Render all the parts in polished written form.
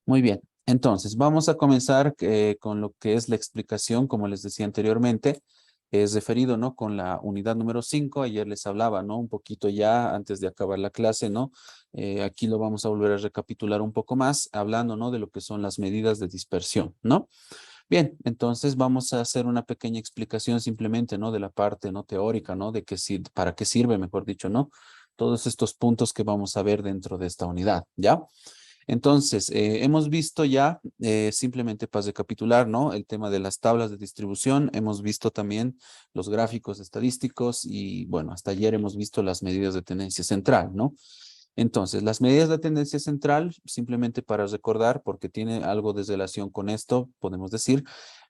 Muy bien. Entonces, vamos a comenzar con lo que es la explicación, como les decía anteriormente, es referido, ¿no? Con la unidad número 5. Ayer les hablaba, ¿no? Un poquito ya antes de acabar la clase, ¿no? Aquí lo vamos a volver a recapitular un poco más, hablando, ¿no? De lo que son las medidas de dispersión, ¿no? Bien, entonces vamos a hacer una pequeña explicación simplemente, ¿no? De la parte, ¿no? Teórica, ¿no? De que si, para qué sirve, mejor dicho, ¿no? Todos estos puntos que vamos a ver dentro de esta unidad, ¿ya? Entonces, hemos visto ya, simplemente para recapitular, ¿no? El tema de las tablas de distribución, hemos visto también los gráficos estadísticos y, bueno, hasta ayer hemos visto las medidas de tendencia central, ¿no? Entonces, las medidas de tendencia central, simplemente para recordar, porque tiene algo de relación con esto, podemos decir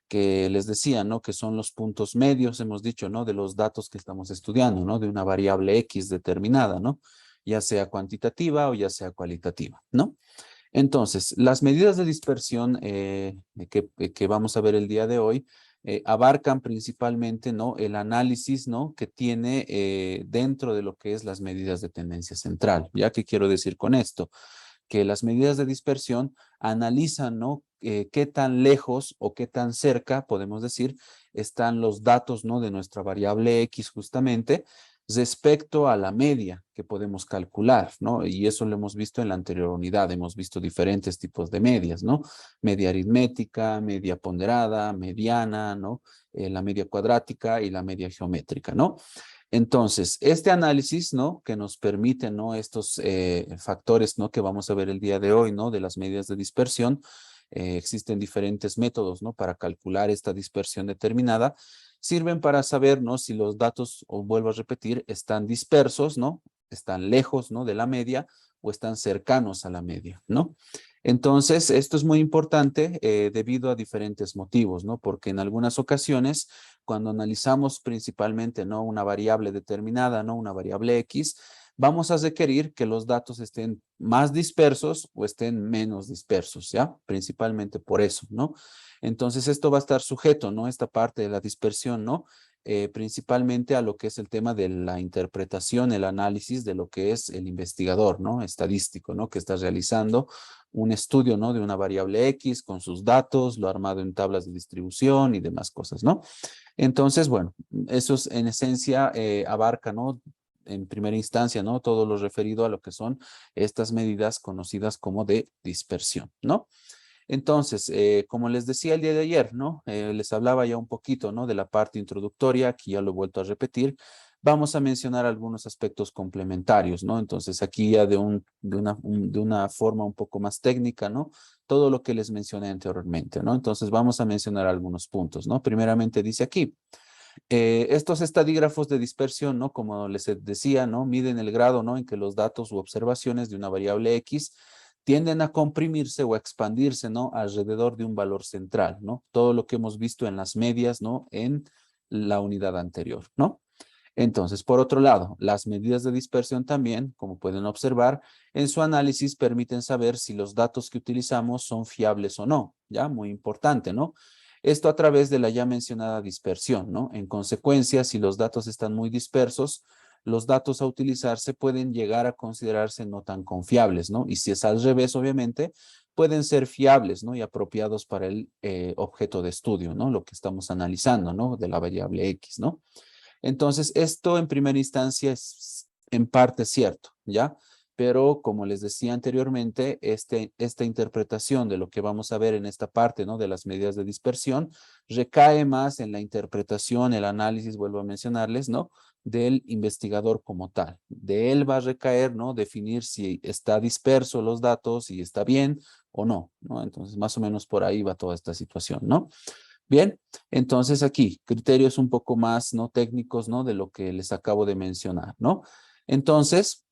que les decía, ¿no? Que son los puntos medios, hemos dicho, ¿no? De los datos que estamos estudiando, ¿no? De una variable X determinada, ¿no? Ya sea cuantitativa o ya sea cualitativa, ¿no? Entonces, las medidas de dispersión que vamos a ver el día de hoy abarcan principalmente, ¿no? El análisis, ¿no? Que tiene dentro de lo que es las medidas de tendencia central. ¿Ya qué quiero decir con esto? Que las medidas de dispersión analizan, ¿no? Qué tan lejos o qué tan cerca, podemos decir, están los datos, ¿no? De nuestra variable X justamente respecto a la media que podemos calcular, ¿no? Y eso lo hemos visto en la anterior unidad, hemos visto diferentes tipos de medias, ¿no? Media aritmética, media ponderada, mediana, ¿no? La media cuadrática y la media geométrica, ¿no? Entonces, este análisis, ¿no? Que nos permite, ¿no? Estos factores, ¿no? Que vamos a ver el día de hoy, ¿no? De las medidas de dispersión. Existen diferentes métodos, ¿no? Para calcular esta dispersión determinada. Sirven para saber, ¿no? Si los datos, o vuelvo a repetir, están dispersos, ¿no? Están lejos, ¿no? De la media o están cercanos a la media, ¿no? Entonces, esto es muy importante debido a diferentes motivos, ¿no? Porque en algunas ocasiones cuando analizamos principalmente, ¿no? Una variable determinada, ¿no? Una variable X, vamos a requerir que los datos estén más dispersos o estén menos dispersos, ¿ya? Principalmente por eso, ¿no? Entonces, esto va a estar sujeto, ¿no? Esta parte de la dispersión, ¿no? Principalmente a lo que es el tema de la interpretación, el análisis de lo que es el investigador, ¿no? Estadístico, ¿no? Que está realizando un estudio, ¿no? De una variable X con sus datos, lo armado en tablas de distribución y demás cosas, ¿no? Entonces, bueno, eso es, en esencia abarca, ¿no? En primera instancia, ¿no? Todo lo referido a lo que son estas medidas conocidas como de dispersión, ¿no? Entonces, como les decía el día de ayer, ¿no? Les hablaba ya un poquito, ¿no? De la parte introductoria, aquí ya lo he vuelto a repetir. Vamos a mencionar algunos aspectos complementarios, ¿no? Entonces, aquí ya de una forma un poco más técnica, ¿no? Todo lo que les mencioné anteriormente, ¿no? Entonces, vamos a mencionar algunos puntos, ¿no? Primeramente dice aquí, estos estadígrafos de dispersión, ¿no? Como les decía, ¿no? Miden el grado, ¿no? En que los datos u observaciones de una variable X tienden a comprimirse o a expandirse, ¿no? Alrededor de un valor central, ¿no? Todo lo que hemos visto en las medias, ¿no? En la unidad anterior, ¿no? Entonces, por otro lado, las medidas de dispersión también, como pueden observar, en su análisis permiten saber si los datos que utilizamos son fiables o no, ¿ya? Muy importante, ¿no? Esto a través de la ya mencionada dispersión, ¿no? En consecuencia, si los datos están muy dispersos, los datos a utilizarse pueden llegar a considerarse no tan confiables, ¿no? Y si es al revés, obviamente, pueden ser fiables, ¿no? Y apropiados para el objeto de estudio, ¿no? Lo que estamos analizando, ¿no? De la variable X, ¿no? Entonces, esto en primera instancia es en parte cierto, ¿ya? Pero como les decía anteriormente, esta interpretación de lo que vamos a ver en esta parte, ¿no? De las medidas de dispersión, recae más en la interpretación, el análisis, vuelvo a mencionarles, ¿no? Del investigador como tal. De él va a recaer, ¿no? Definir si está disperso los datos, si está bien o no, ¿no? Entonces, más o menos por ahí va toda esta situación, ¿no? Bien, entonces aquí, criterios un poco más, ¿no? Técnicos, ¿no? De lo que les acabo de mencionar, ¿no? Entonces,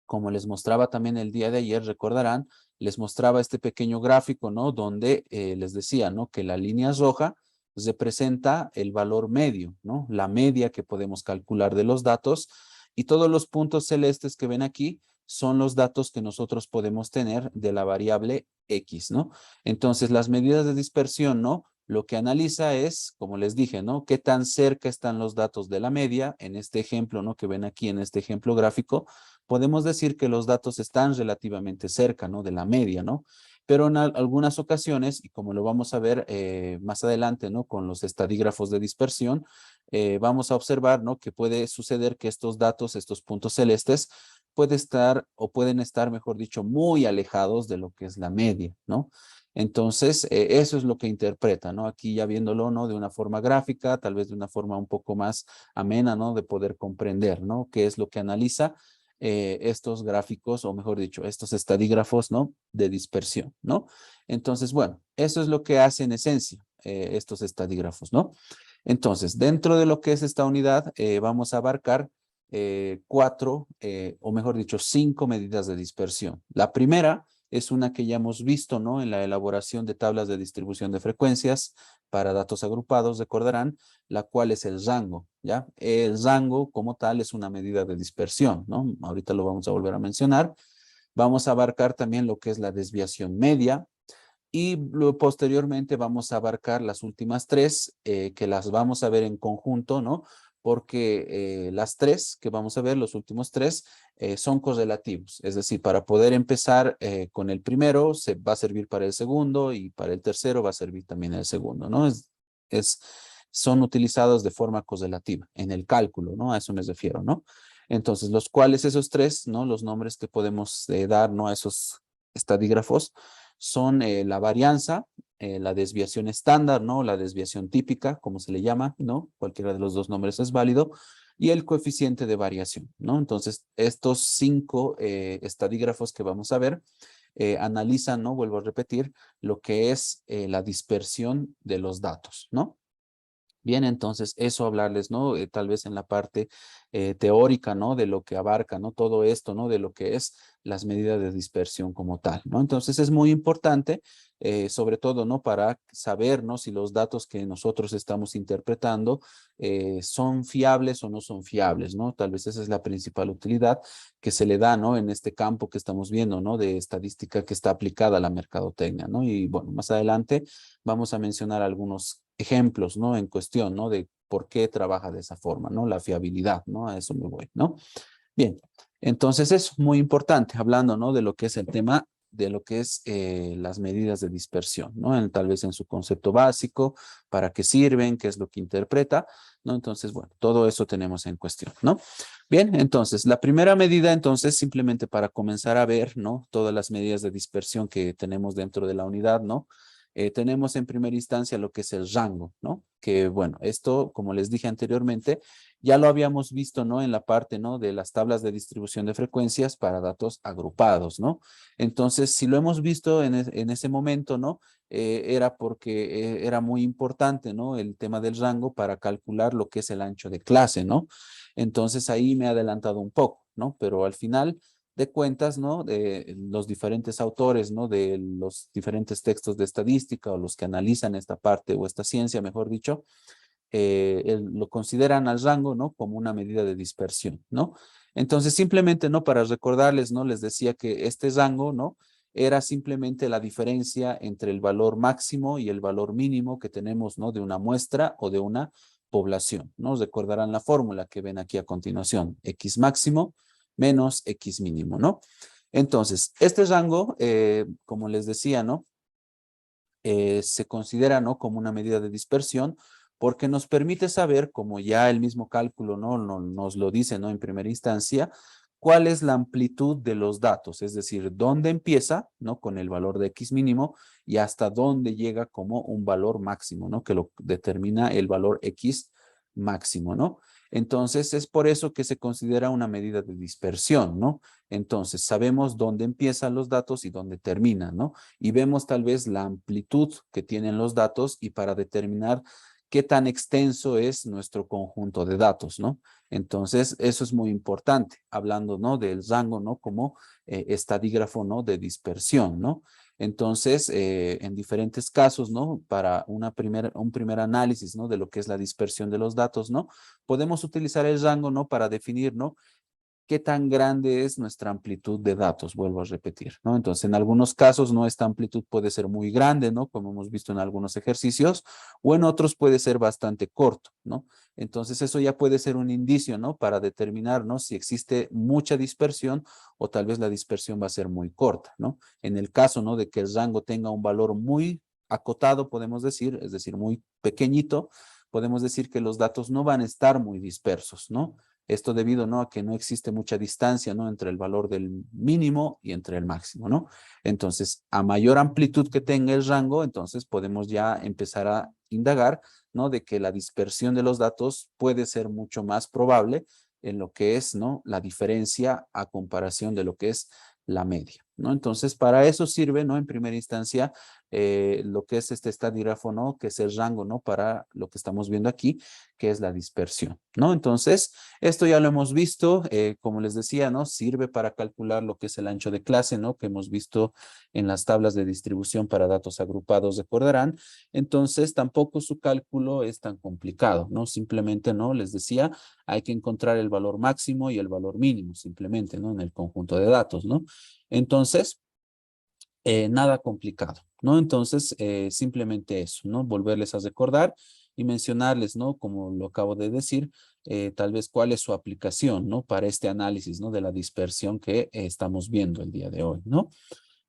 como les mostraba también el día de ayer, recordarán, les mostraba este pequeño gráfico, ¿no? Donde les decía, ¿no? Que la línea roja representa el valor medio, ¿no? La media que podemos calcular de los datos y todos los puntos celestes que ven aquí son los datos que nosotros podemos tener de la variable X, ¿no? Entonces, las medidas de dispersión, ¿no? Lo que analiza es, como les dije, ¿no? Qué tan cerca están los datos de la media, en este ejemplo, ¿no? Que ven aquí en este ejemplo gráfico, podemos decir que los datos están relativamente cerca, ¿no? De la media, ¿no? Pero en algunas ocasiones, y como lo vamos a ver más adelante, ¿no? Con los estadígrafos de dispersión, vamos a observar, ¿no? Que puede suceder que estos datos, estos puntos celestes, puede estar o pueden estar, mejor dicho, muy alejados de lo que es la media, ¿no? Entonces, eso es lo que interpreta, ¿no? Aquí ya viéndolo, ¿no? De una forma gráfica, tal vez de una forma un poco más amena, ¿no? De poder comprender, ¿no? ¿Qué es lo que analiza estos gráficos, o mejor dicho, estos estadígrafos, ¿no? De dispersión, ¿no? Entonces, bueno, eso es lo que hace en esencia estos estadígrafos, ¿no? Entonces, dentro de lo que es esta unidad, vamos a abarcar cuatro, o mejor dicho, cinco medidas de dispersión. La primera es una que ya hemos visto, ¿no? En la elaboración de tablas de distribución de frecuencias para datos agrupados, recordarán, la cual es el rango, ¿ya? El rango como tal es una medida de dispersión, ¿no? Ahorita lo vamos a volver a mencionar. Vamos a abarcar también lo que es la desviación media, y posteriormente vamos a abarcar las últimas tres, que las vamos a ver en conjunto, ¿no? Porque las tres que vamos a ver, los últimos tres, son correlativos. Es decir, para poder empezar con el primero, se va a servir para el segundo, y para el tercero va a servir también el segundo, ¿no? Es, son utilizados de forma correlativa en el cálculo, ¿no? A eso me refiero, ¿no? Entonces, los cuales esos tres, ¿no? Los nombres que podemos dar, ¿no? A esos estadígrafos son la varianza, la desviación estándar, ¿no? La desviación típica, como se le llama, ¿no? Cualquiera de los dos nombres es válido, y el coeficiente de variación, ¿no? Entonces, estos cinco estadígrafos que vamos a ver analizan, ¿no? Vuelvo a repetir, lo que es la dispersión de los datos, ¿no? Bien, entonces eso hablarles, ¿no? Tal vez en la parte teórica, ¿no? De lo que abarca, ¿no? Todo esto, ¿no? De lo que es las medidas de dispersión como tal, ¿no? Entonces es muy importante, sobre todo, ¿no? Para saber, ¿no? Si los datos que nosotros estamos interpretando son fiables o no son fiables, ¿no? Tal vez esa es la principal utilidad que se le da, ¿no? En este campo que estamos viendo, ¿no? De estadística que está aplicada a la mercadotecnia, ¿no? Y bueno, más adelante vamos a mencionar algunos ejemplos, ¿no? En cuestión, ¿no? De por qué trabaja de esa forma, ¿no? La fiabilidad, ¿no? A eso me voy, ¿no? Bien, entonces es muy importante, hablando, ¿no? De lo que es el tema, de lo que es las medidas de dispersión, ¿no? Tal vez en su concepto básico, para qué sirven, qué es lo que interpreta, ¿no? Entonces, bueno, todo eso tenemos en cuestión, ¿no? Bien, entonces, la primera medida, entonces, simplemente para comenzar a ver, ¿no? Todas las medidas de dispersión que tenemos dentro de la unidad, ¿no? Tenemos en primera instancia lo que es el rango, ¿no? Que bueno, esto, como les dije anteriormente, ya lo habíamos visto, ¿no? En la parte, ¿no? De las tablas de distribución de frecuencias para datos agrupados, ¿no? Entonces, si lo hemos visto en ese momento, ¿no? Era porque era muy importante, ¿no? El tema del rango para calcular lo que es el ancho de clase, ¿no? Entonces, ahí me he adelantado un poco, ¿no? Pero al final de cuentas, ¿no? De los diferentes autores, ¿no? De los diferentes textos de estadística, o los que analizan esta parte o esta ciencia, mejor dicho, lo consideran al rango, ¿no? Como una medida de dispersión, ¿no? Entonces, simplemente, ¿no? Para recordarles, ¿no? Les decía que este rango, ¿no? Era simplemente la diferencia entre el valor máximo y el valor mínimo que tenemos, ¿no? De una muestra o de una población, ¿no? Recordarán la fórmula que ven aquí a continuación, X máximo menos X mínimo, ¿no? Entonces, este rango, como les decía, ¿no? Se considera, ¿no? Como una medida de dispersión, porque nos permite saber, como ya el mismo cálculo, ¿no? Nos lo dice, ¿no? En primera instancia, cuál es la amplitud de los datos, es decir, dónde empieza, ¿no? Con el valor de X mínimo, y hasta dónde llega como un valor máximo, ¿no? Que lo determina el valor X máximo, ¿no? Entonces, es por eso que se considera una medida de dispersión, ¿no? Entonces, sabemos dónde empiezan los datos y dónde terminan, ¿no? Y vemos tal vez la amplitud que tienen los datos, y para determinar qué tan extenso es nuestro conjunto de datos, ¿no? Entonces, eso es muy importante, hablando, ¿no? Del rango, ¿no? Como estadígrafo, ¿no? De dispersión, ¿no? Entonces, en diferentes casos, ¿no? Para un primer análisis, ¿no? De lo que es la dispersión de los datos, ¿no? Podemos utilizar el rango, ¿no? Para definir, ¿no? qué tan grande es nuestra amplitud de datos, vuelvo a repetir, ¿no? Entonces, en algunos casos, ¿no? Esta amplitud puede ser muy grande, ¿no? Como hemos visto en algunos ejercicios, o en otros puede ser bastante corto, ¿no? Entonces, eso ya puede ser un indicio, ¿no? Para determinar, ¿no? Si existe mucha dispersión o tal vez la dispersión va a ser muy corta, ¿no? En el caso, ¿no? De que el rango tenga un valor muy acotado, podemos decir, es decir, muy pequeñito, podemos decir que los datos no van a estar muy dispersos, ¿no? Esto debido, ¿no? A que no existe mucha distancia, ¿no? Entre el valor del mínimo y entre el máximo, ¿no? Entonces, a mayor amplitud que tenga el rango, entonces podemos ya empezar a indagar, ¿no? De que la dispersión de los datos puede ser mucho más probable en lo que es, ¿no? La diferencia a comparación de lo que es la media, ¿no? Entonces, para eso sirve, ¿no? En primera instancia, lo que es este estadígrafo, ¿no? Que es el rango, ¿no? Para lo que estamos viendo aquí, que es la dispersión, ¿no? Entonces, esto ya lo hemos visto, como les decía, ¿no? Sirve para calcular lo que es el ancho de clase, ¿no? Que hemos visto en las tablas de distribución para datos agrupados, recordarán. Entonces, tampoco su cálculo es tan complicado, ¿no? Simplemente, ¿no? Les decía, hay que encontrar el valor máximo y el valor mínimo, simplemente, ¿no? En el conjunto de datos, ¿no? Entonces, nada complicado, ¿no? Entonces, simplemente eso, ¿no? Volverles a recordar y mencionarles, ¿no? Como lo acabo de decir, tal vez cuál es su aplicación, ¿no? Para este análisis, ¿no? De la dispersión que estamos viendo el día de hoy, ¿no?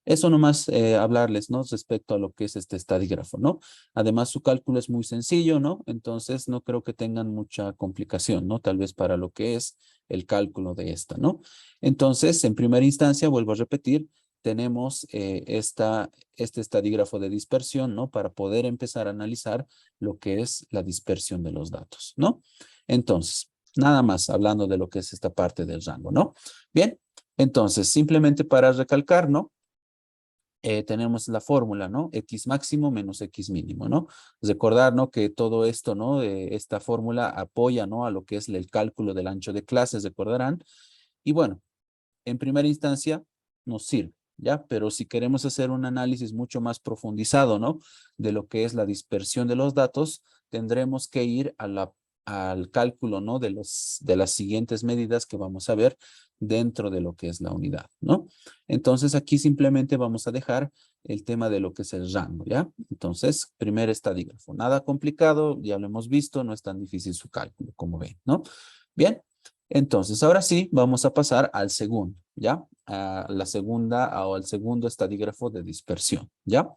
Eso nomás hablarles, ¿no? Respecto a lo que es este estadígrafo, ¿no? Además, su cálculo es muy sencillo, ¿no? Entonces, no creo que tengan mucha complicación, ¿no? Tal vez para lo que es el cálculo de esta, ¿no? Entonces, en primera instancia, vuelvo a repetir, tenemos este estadígrafo de dispersión, ¿no? Para poder empezar a analizar lo que es la dispersión de los datos, ¿no? Entonces, nada más hablando de lo que es esta parte del rango, ¿no? Bien, entonces, simplemente para recalcar, ¿no? Tenemos la fórmula, ¿no? X máximo menos X mínimo, ¿no? Recordar, ¿no? Que todo esto, ¿no? Esta fórmula apoya, ¿no? A lo que es el cálculo del ancho de clases, recordarán. Y bueno, en primera instancia nos sirve, ¿ya? Pero si queremos hacer un análisis mucho más profundizado, ¿no? De lo que es la dispersión de los datos, tendremos que ir al cálculo, ¿no? De las siguientes medidas que vamos a ver dentro de lo que es la unidad, ¿no? Entonces aquí simplemente vamos a dejar el tema de lo que es el rango, ¿ya? Entonces, primer estadígrafo, nada complicado, ya lo hemos visto, no es tan difícil su cálculo, como ven, ¿no? Bien, entonces ahora sí, vamos a pasar al segundo, ¿ya? A la segunda o al segundo estadígrafo de dispersión, ¿ya?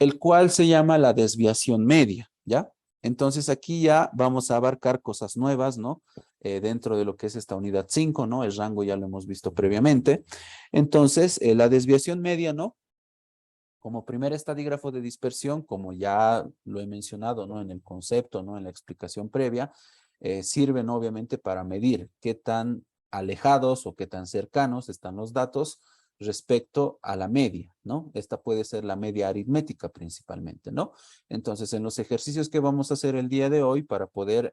El cual se llama la desviación media, ¿ya? Entonces aquí ya vamos a abarcar cosas nuevas, ¿no? Dentro de lo que es esta unidad 5, ¿no? El rango ya lo hemos visto previamente. Entonces, la desviación media, ¿no? Como primer estadígrafo de dispersión, como ya lo he mencionado, ¿no? En el concepto, ¿no? En la explicación previa, sirven obviamente para medir qué tan alejados o qué tan cercanos están los datos respecto a la media, ¿no? Esta puede ser la media aritmética principalmente, ¿no? Entonces, en los ejercicios que vamos a hacer el día de hoy para poder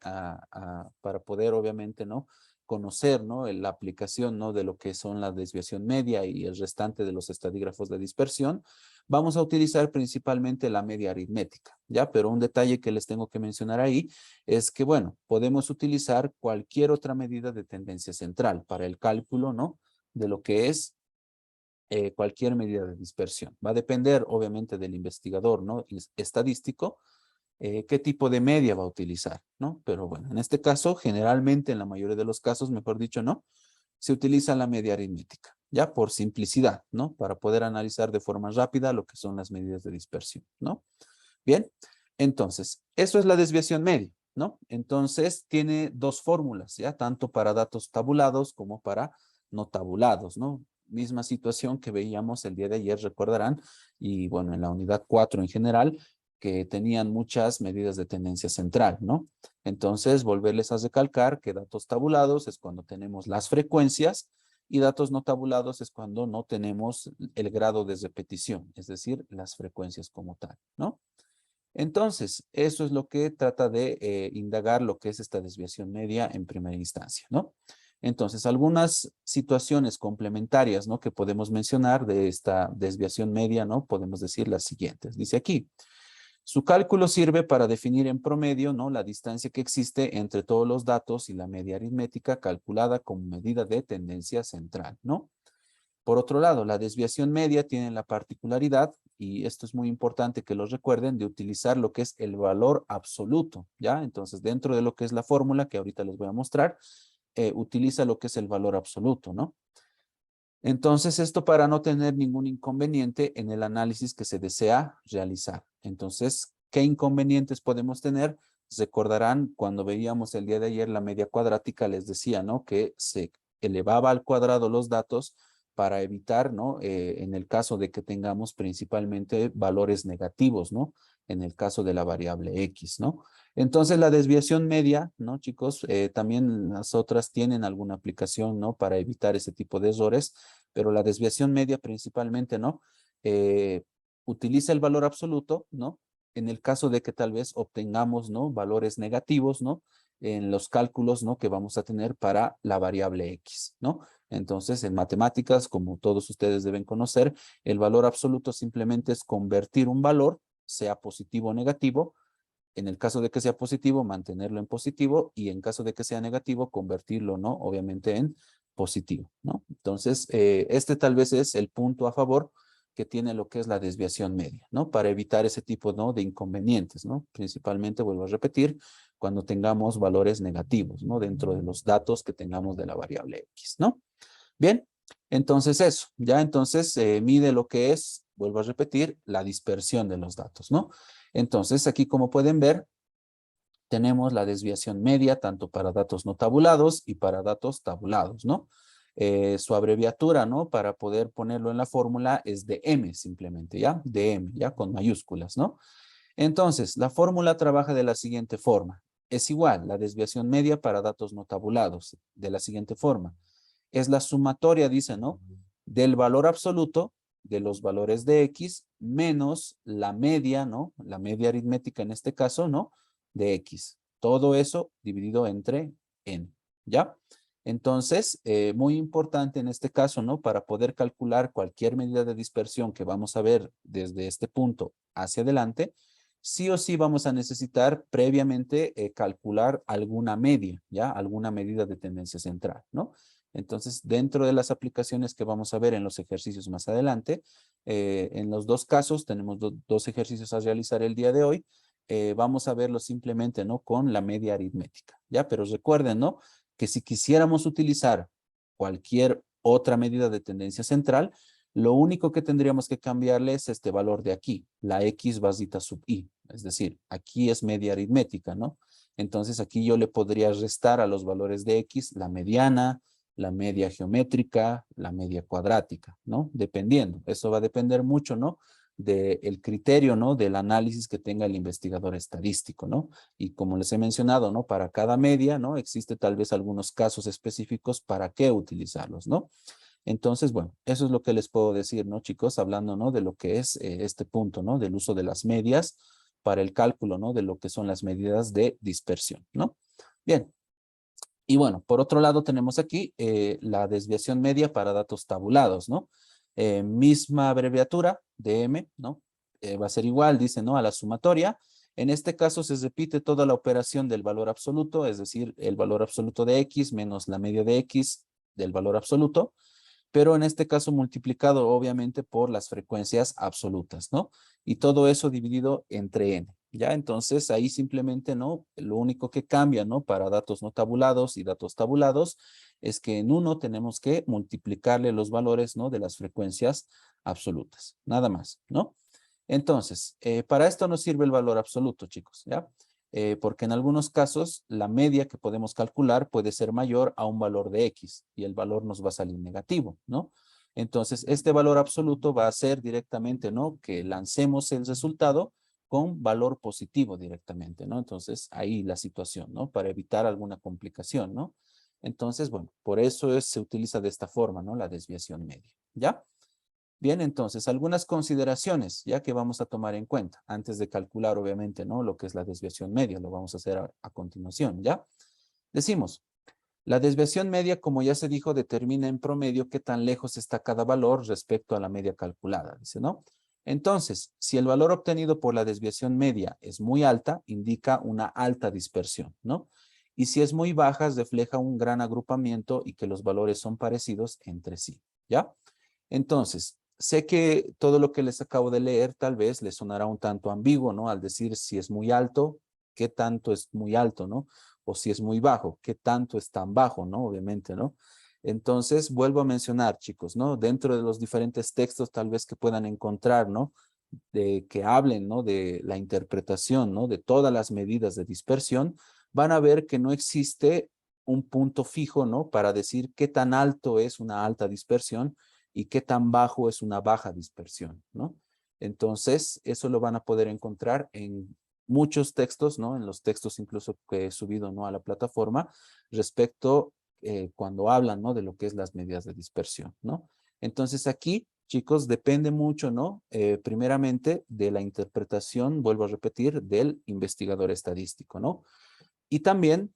obviamente, ¿no? Conocer, ¿no? La aplicación, ¿no? De lo que son la desviación media y el restante de los estadígrafos de dispersión, vamos a utilizar principalmente la media aritmética, ¿ya? Pero un detalle que les tengo que mencionar ahí es que, bueno, podemos utilizar cualquier otra medida de tendencia central para el cálculo, ¿no? De lo que es cualquier medida de dispersión. Va a depender, obviamente, del investigador, ¿no? Estadístico, qué tipo de media va a utilizar, ¿no? Pero bueno, en este caso, generalmente, en la mayoría de los casos, mejor dicho, ¿no? Se utiliza la media aritmética, ya por simplicidad, ¿no? Para poder analizar de forma rápida lo que son las medidas de dispersión, ¿no? Bien, entonces, eso es la desviación media, ¿no? Entonces, tiene dos fórmulas, ¿ya? Tanto para datos tabulados como para no tabulados, ¿no? Misma situación que veíamos el día de ayer, recordarán, y bueno, en la unidad 4 en general, que tenían muchas medidas de tendencia central, ¿no? Entonces, volverles a recalcar que datos tabulados es cuando tenemos las frecuencias y datos no tabulados es cuando no tenemos el grado de repetición, es decir, las frecuencias como tal, ¿no? Entonces, eso es lo que trata de indagar lo que es esta desviación media en primera instancia, ¿no? Entonces, algunas situaciones complementarias, ¿no? Que podemos mencionar de esta desviación media, ¿no? Podemos decir las siguientes. Dice aquí, Su cálculo sirve para definir en promedio, ¿no?, la distancia que existe entre todos los datos y la media aritmética calculada como medida de tendencia central, ¿no? Por otro lado, la desviación media tiene la particularidad, y esto es muy importante que lo recuerden, de utilizar lo que es el valor absoluto, ¿ya? Entonces, dentro de lo que es la fórmula que ahorita les voy a mostrar, utiliza lo que es el valor absoluto, ¿no? Entonces, esto para no tener ningún inconveniente en el análisis que se desea realizar. Entonces, ¿qué inconvenientes podemos tener? Recordarán cuando veíamos el día de ayer la media cuadrática, les decía, ¿no?, que se elevaba al cuadrado los datos para evitar, ¿no?, en el caso de que tengamos principalmente valores negativos, ¿no?, en el caso de la variable X, ¿no? Entonces, la desviación media, ¿no, chicos? También las otras tienen alguna aplicación, ¿no?, para evitar ese tipo de errores, pero la desviación media principalmente, ¿no?, utiliza el valor absoluto, ¿no?, en el caso de que tal vez obtengamos, ¿no?, valores negativos, ¿no?, en los cálculos, ¿no?, que vamos a tener para la variable X, ¿no? Entonces, en matemáticas, como todos ustedes deben conocer, el valor absoluto simplemente es convertir un valor, sea positivo o negativo. En el caso de que sea positivo, mantenerlo en positivo, y en caso de que sea negativo, convertirlo, ¿no?, obviamente en positivo, ¿no? Entonces, este tal vez es el punto a favor que tiene lo que es la desviación media, ¿no? Para evitar ese tipo, ¿no?, de inconvenientes, ¿no? Principalmente, vuelvo a repetir, cuando tengamos valores negativos, ¿no?, dentro de los datos que tengamos de la variable X, ¿no? Bien, entonces eso, ya entonces mide lo que es, vuelvo a repetir, la dispersión de los datos, ¿no? Entonces, aquí como pueden ver, tenemos la desviación media tanto para datos no tabulados y para datos tabulados, ¿no? Su abreviatura, ¿no?, para poder ponerlo en la fórmula es DM simplemente, ¿ya? DM, ¿ya? Con mayúsculas, ¿no? Entonces, la fórmula trabaja de la siguiente forma. Es igual, la desviación media para datos no tabulados, de la siguiente forma. Es la sumatoria, dice, ¿no?, del valor absoluto de los valores de X menos la media, ¿no?, la media aritmética en este caso, ¿no?, de X. Todo eso dividido entre N, ¿ya? Entonces, muy importante en este caso, ¿no?, para poder calcular cualquier medida de dispersión que vamos a ver desde este punto hacia adelante, sí o sí vamos a necesitar previamente calcular alguna media, ¿ya? Alguna medida de tendencia central, ¿no? Entonces, dentro de las aplicaciones que vamos a ver en los ejercicios más adelante, en los dos casos tenemos dos ejercicios a realizar el día de hoy. Vamos a verlo simplemente, ¿no?, con la media aritmética, ¿ya? Pero recuerden, ¿no?, que si quisiéramos utilizar cualquier otra medida de tendencia central, lo único que tendríamos que cambiarle es este valor de aquí, la X basita sub I. Es decir, aquí es media aritmética, ¿no? Entonces aquí yo le podría restar a los valores de X la mediana, la media geométrica, la media cuadrática, ¿no? Dependiendo. Eso va a depender mucho, ¿no?, del criterio, ¿no?, del análisis que tenga el investigador estadístico, ¿no? Y como les he mencionado, ¿no?, para cada media, ¿no?, existe tal vez algunos casos específicos para qué utilizarlos, ¿no? Entonces, bueno, eso es lo que les puedo decir, ¿no, chicos? Hablando, ¿no?, de lo que es este punto, ¿no?, del uso de las medias para el cálculo, ¿no?, de lo que son las medidas de dispersión, ¿no? Bien. Y bueno, por otro lado tenemos aquí la desviación media para datos tabulados, ¿no? Misma abreviatura, DM, ¿no? Va a ser igual, dice, ¿no?, a la sumatoria. En este caso se repite toda la operación del valor absoluto, es decir, el valor absoluto de X menos la media de X del valor absoluto, pero en este caso multiplicado obviamente por las frecuencias absolutas, ¿no? Y todo eso dividido entre n, ¿ya? Entonces ahí simplemente, ¿no?, lo único que cambia, ¿no?, para datos no tabulados y datos tabulados es que en uno tenemos que multiplicarle los valores, ¿no?, de las frecuencias absolutas, nada más, ¿no? Entonces, para esto nos sirve el valor absoluto, chicos, ¿ya? Porque en algunos casos la media que podemos calcular puede ser mayor a un valor de X y el valor nos va a salir negativo, ¿no? Entonces, este valor absoluto va a ser directamente, ¿no?, que lancemos el resultado con valor positivo directamente, ¿no? Entonces, ahí la situación, ¿no?, para evitar alguna complicación, ¿no? Entonces, bueno, por eso se utiliza de esta forma, ¿no?, la desviación media, ¿ya? Bien, entonces, algunas consideraciones ya que vamos a tomar en cuenta antes de calcular, obviamente, ¿no?, lo que es la desviación media. Lo vamos a hacer a continuación, ¿ya? Decimos, la desviación media, como ya se dijo, determina en promedio qué tan lejos está cada valor respecto a la media calculada, dice, ¿no? Entonces, si el valor obtenido por la desviación media es muy alta, indica una alta dispersión, ¿no? Y si es muy baja, refleja un gran agrupamiento y que los valores son parecidos entre sí, ¿ya? Entonces, sé que todo lo que les acabo de leer tal vez les sonará un tanto ambiguo, ¿no? Al decir si es muy alto, ¿qué tanto es muy alto, ¿no? O si es muy bajo, ¿qué tanto es tan bajo, ¿no? Obviamente, ¿no? Entonces, vuelvo a mencionar, chicos, ¿no? Dentro de los diferentes textos tal vez que puedan encontrar, ¿no? De que hablen, ¿no? De la interpretación, ¿no? De todas las medidas de dispersión, van a ver que no existe un punto fijo, ¿no? Para decir qué tan alto es una alta dispersión y qué tan bajo es una baja dispersión, ¿no? Entonces, eso lo van a poder encontrar en muchos textos, ¿no? En los textos incluso que he subido, ¿no? A la plataforma respecto cuando hablan, ¿no? De lo que es las medidas de dispersión, ¿no? Entonces aquí, chicos, depende mucho, ¿no? Primeramente de la interpretación, vuelvo a repetir, del investigador estadístico, ¿no? Y también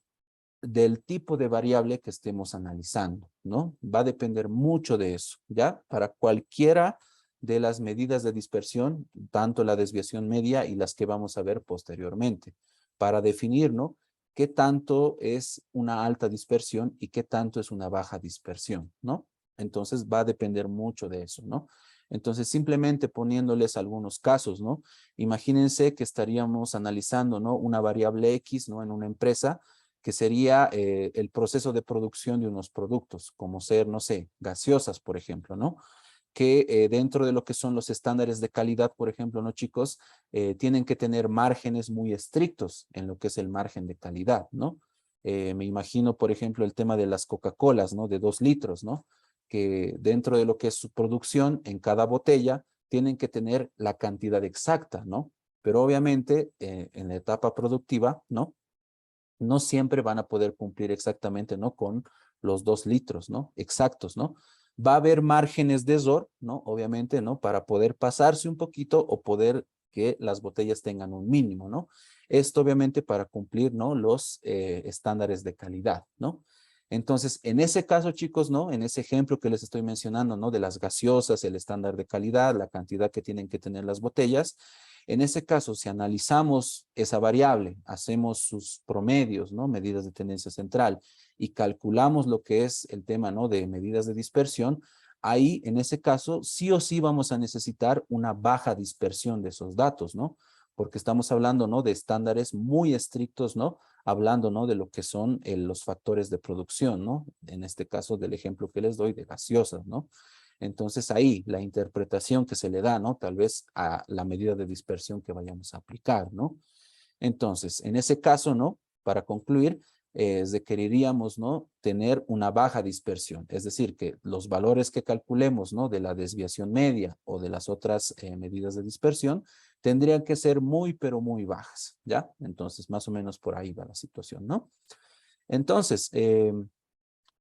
del tipo de variable que estemos analizando, ¿no? Va a depender mucho de eso, ¿ya? Para cualquiera de las medidas de dispersión, tanto la desviación media y las que vamos a ver posteriormente, para definir, ¿no? ¿Qué tanto es una alta dispersión y qué tanto es una baja dispersión, ¿no? Entonces va a depender mucho de eso, ¿no? Entonces simplemente poniéndoles algunos casos, ¿no? Imagínense que estaríamos analizando, ¿no? Una variable X, ¿no? En una empresa, que sería el proceso de producción de unos productos, como ser, no sé, gaseosas, por ejemplo, ¿no? Que dentro de lo que son los estándares de calidad, por ejemplo, ¿no, chicos? Tienen que tener márgenes muy estrictos en lo que es el margen de calidad, ¿no? Me imagino, por ejemplo, el tema de las Coca-Colas, ¿no? De 2 litros, ¿no? Que dentro de lo que es su producción, en cada botella, tienen que tener la cantidad exacta, ¿no? Pero obviamente, en la etapa productiva, ¿no? No siempre van a poder cumplir exactamente, ¿no? Con los 2 litros, ¿no? Exactos, ¿no? Va a haber márgenes de error, ¿no? Obviamente, ¿no? Para poder pasarse un poquito o poder que las botellas tengan un mínimo, ¿no? Esto obviamente para cumplir, ¿no? Los estándares de calidad, ¿no? Entonces, en ese caso, chicos, ¿no? En ese ejemplo que les estoy mencionando, ¿no? De las gaseosas, el estándar de calidad, la cantidad que tienen que tener las botellas, en ese caso, si analizamos esa variable, hacemos sus promedios, ¿no? Medidas de tendencia central y calculamos lo que es el tema, ¿no? De medidas de dispersión, ahí en ese caso sí o sí vamos a necesitar una baja dispersión de esos datos, ¿no? Porque estamos hablando, ¿no? De estándares muy estrictos, ¿no? Hablando, ¿no? De lo que son los factores de producción, ¿no? En este caso del ejemplo que les doy de gaseosas, ¿no? Entonces ahí la interpretación que se le da, ¿no? Tal vez a la medida de dispersión que vayamos a aplicar, ¿no? Entonces, en ese caso, ¿no? Para concluir, requeriríamos, ¿no? Tener una baja dispersión, es decir, que los valores que calculemos, ¿no? De la desviación media o de las otras medidas de dispersión tendrían que ser muy, pero muy bajas, ¿ya? Entonces, más o menos por ahí va la situación, ¿no? Entonces,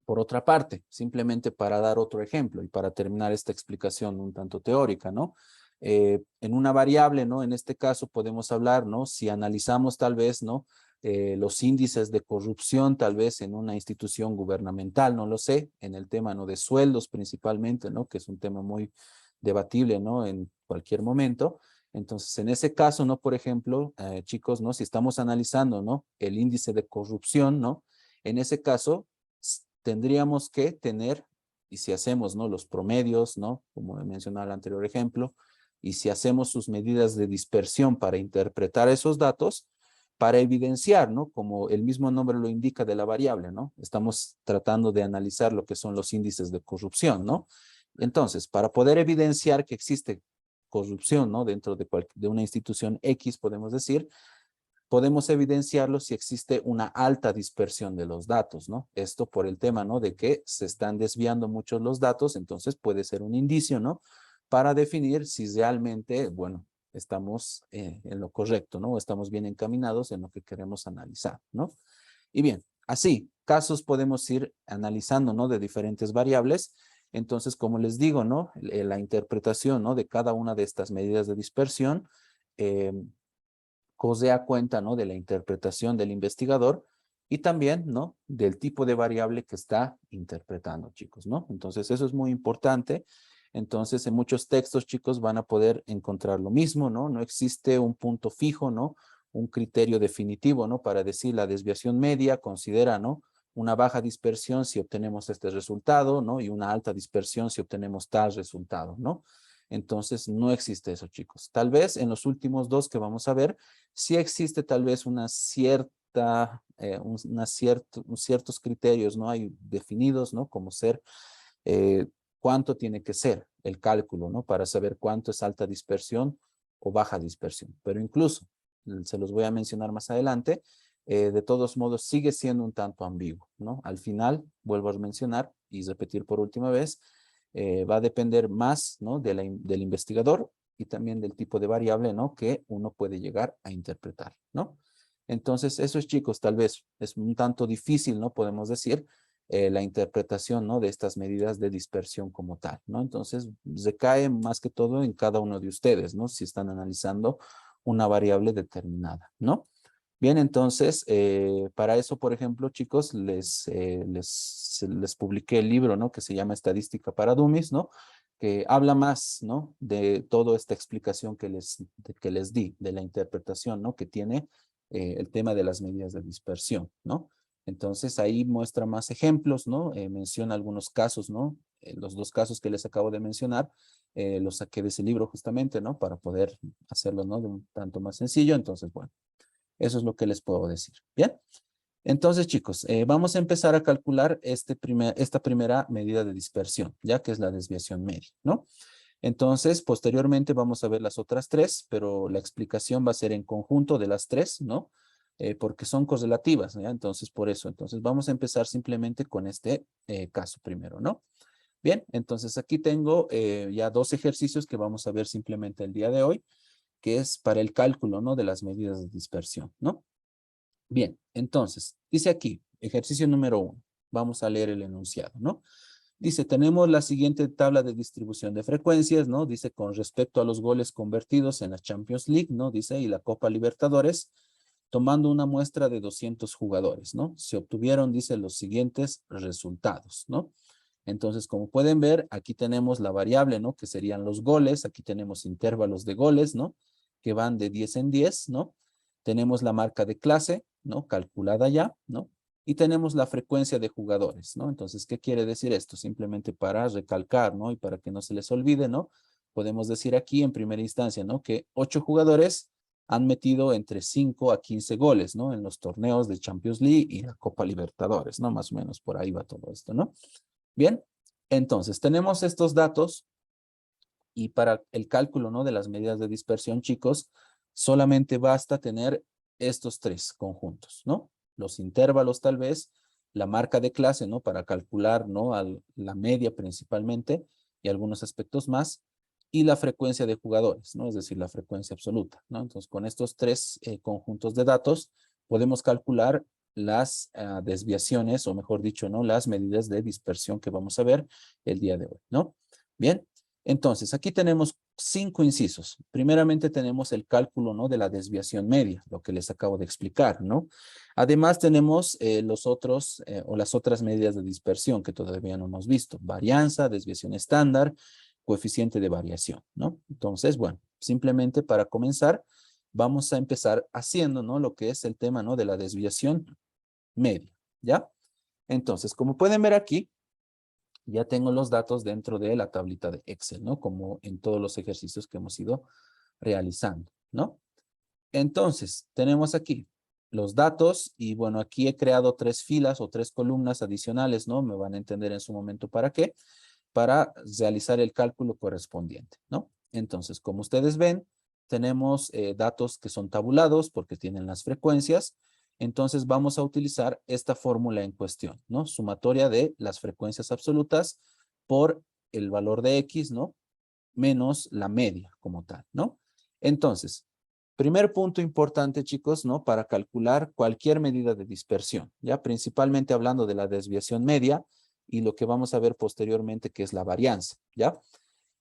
por otra parte, simplemente para dar otro ejemplo y para terminar esta explicación un tanto teórica, ¿no? En una variable, ¿no? En este caso podemos hablar, ¿no? Si analizamos tal vez, ¿no? Los índices de corrupción tal vez en una institución gubernamental, no lo sé, en el tema, ¿no? De sueldos principalmente, ¿no? Que es un tema muy debatible, ¿no? En cualquier momento. Entonces, en ese caso, ¿no? Por ejemplo, chicos, ¿no? Si estamos analizando, ¿no? El índice de corrupción, ¿no? En ese caso, tendríamos que tener, y si hacemos, ¿no? Los promedios, ¿no? Como he mencionado en el anterior ejemplo, y si hacemos sus medidas de dispersión para interpretar esos datos, para evidenciar, ¿no? Como el mismo nombre lo indica de la variable, ¿no? Estamos tratando de analizar lo que son los índices de corrupción, ¿no? Entonces, para poder evidenciar que existe corrupción, ¿no? Dentro de una institución X, podemos decir, podemos evidenciarlo si existe una alta dispersión de los datos, ¿no? Esto por el tema, ¿no? De que se están desviando muchos los datos, entonces puede ser un indicio, ¿no? Para definir si realmente, bueno, estamos en lo correcto, ¿no? O estamos bien encaminados en lo que queremos analizar, ¿no? Y bien, así, casos podemos ir analizando, ¿no? De diferentes variables. Entonces, como les digo, ¿no? La interpretación, ¿no? De cada una de estas medidas de dispersión, eh, cosea cuenta, ¿no? De la interpretación del investigador y también, ¿no? Del tipo de variable que está interpretando, chicos, ¿no? Entonces, eso es muy importante. Entonces, en muchos textos, chicos, van a poder encontrar lo mismo, ¿no? No existe un punto fijo, ¿no? Un criterio definitivo, ¿no? Para decir la desviación media considera, ¿no? Una baja dispersión si obtenemos este resultado, ¿no? Y una alta dispersión si obtenemos tal resultado, ¿no? Entonces, no existe eso, chicos. Tal vez en los últimos dos que vamos a ver, sí existe tal vez una cierta, ciertos criterios, ¿no? Hay definidos, ¿no? Como ser cuánto tiene que ser el cálculo, ¿no? Para saber cuánto es alta dispersión o baja dispersión. Pero incluso, se los voy a mencionar más adelante, de todos modos sigue siendo un tanto ambiguo, ¿no? Al final, vuelvo a mencionar y repetir por última vez, va a depender más, ¿no? Del investigador y también del tipo de variable, ¿no? Que uno puede llegar a interpretar, ¿no? Entonces, eso es, chicos, tal vez es un tanto difícil, ¿no? Podemos decir, la interpretación, ¿no? De estas medidas de dispersión como tal, ¿no? Entonces, recae más que todo en cada uno de ustedes, ¿no? Si están analizando una variable determinada, ¿no? Bien, entonces, para eso, por ejemplo, chicos, les publiqué el libro, ¿no? Que se llama Estadística para Dummies, ¿no? Que habla más, ¿no? De toda esta explicación que les di, de la interpretación, ¿no? Que tiene el tema de las medidas de dispersión, ¿no? Entonces, ahí muestra más ejemplos, ¿no? Menciona algunos casos, ¿no? Los dos casos que les acabo de mencionar, los saqué de ese libro justamente, ¿no? Para poder hacerlo, ¿no? De un tanto más sencillo. Entonces, bueno. Eso es lo que les puedo decir. Bien. Entonces, chicos, vamos a empezar a calcular esta primera medida de dispersión, ya que es la desviación media, ¿no? Entonces, posteriormente vamos a ver las otras tres, pero la explicación va a ser en conjunto de las tres, ¿no? Porque son correlativas, ¿ya? Entonces, por eso. Entonces, vamos a empezar simplemente con este caso primero, ¿no? Bien, entonces aquí tengo ya dos ejercicios que vamos a ver simplemente el día de hoy, que es para el cálculo, ¿no? De las medidas de dispersión, ¿no? Bien, entonces, dice aquí, ejercicio número 1. Vamos a leer el enunciado, ¿no? Dice, tenemos la siguiente tabla de distribución de frecuencias, ¿no? Dice, con respecto a los goles convertidos en la Champions League, ¿no? Dice, y la Copa Libertadores, tomando una muestra de 200 jugadores, ¿no? Se obtuvieron, dice, los siguientes resultados, ¿no? Entonces, como pueden ver, aquí tenemos la variable, ¿no? Que serían los goles. Aquí tenemos intervalos de goles, ¿no? Que van de 10 en 10, ¿no? Tenemos la marca de clase, ¿no? Calculada ya, ¿no? Y tenemos la frecuencia de jugadores, ¿no? Entonces, ¿qué quiere decir esto? Simplemente para recalcar, ¿no? Y para que no se les olvide, ¿no? Podemos decir aquí en primera instancia, ¿no? Que 8 jugadores han metido entre 5 a 15 goles, ¿no? En los torneos de Champions League y la Copa Libertadores, ¿no? Más o menos por ahí va todo esto, ¿no? Bien, entonces tenemos estos datos y para el cálculo, ¿no? De las medidas de dispersión, chicos, solamente basta tener estos tres conjuntos, ¿no? Los intervalos tal vez, la marca de clase, ¿no? Para calcular, ¿no? La media principalmente y algunos aspectos más, y la frecuencia de jugadores, ¿no? Es decir, la frecuencia absoluta, ¿no? Entonces, con estos tres conjuntos de datos, podemos calcular las desviaciones, o mejor dicho, ¿no? Las medidas de dispersión que vamos a ver el día de hoy, ¿no? Bien, entonces, aquí tenemos 5 incisos. Primeramente tenemos el cálculo, ¿no? De la desviación media, lo que les acabo de explicar, ¿no? Además tenemos los otros o las otras medidas de dispersión que todavía no hemos visto. Varianza, desviación estándar, coeficiente de variación, ¿no? Entonces, bueno, simplemente para comenzar, vamos a empezar haciendo, ¿no? Lo que es el tema, ¿no? De la desviación media, ¿ya? Entonces, como pueden ver aquí, ya tengo los datos dentro de la tablita de Excel, ¿no? Como en todos los ejercicios que hemos ido realizando, ¿no? Entonces, tenemos aquí los datos y bueno, aquí he creado 3 filas o 3 columnas adicionales, ¿no? Me van a entender en su momento para qué. Para realizar el cálculo correspondiente, ¿no? Entonces, como ustedes ven, tenemos datos que son tabulados porque tienen las frecuencias. Entonces, vamos a utilizar esta fórmula en cuestión, ¿no? Sumatoria de las frecuencias absolutas por el valor de X, ¿no? Menos la media como tal, ¿no? Entonces, primer punto importante, chicos, ¿no? Para calcular cualquier medida de dispersión, ya principalmente hablando de la desviación media y lo que vamos a ver posteriormente que es la varianza, ¿ya?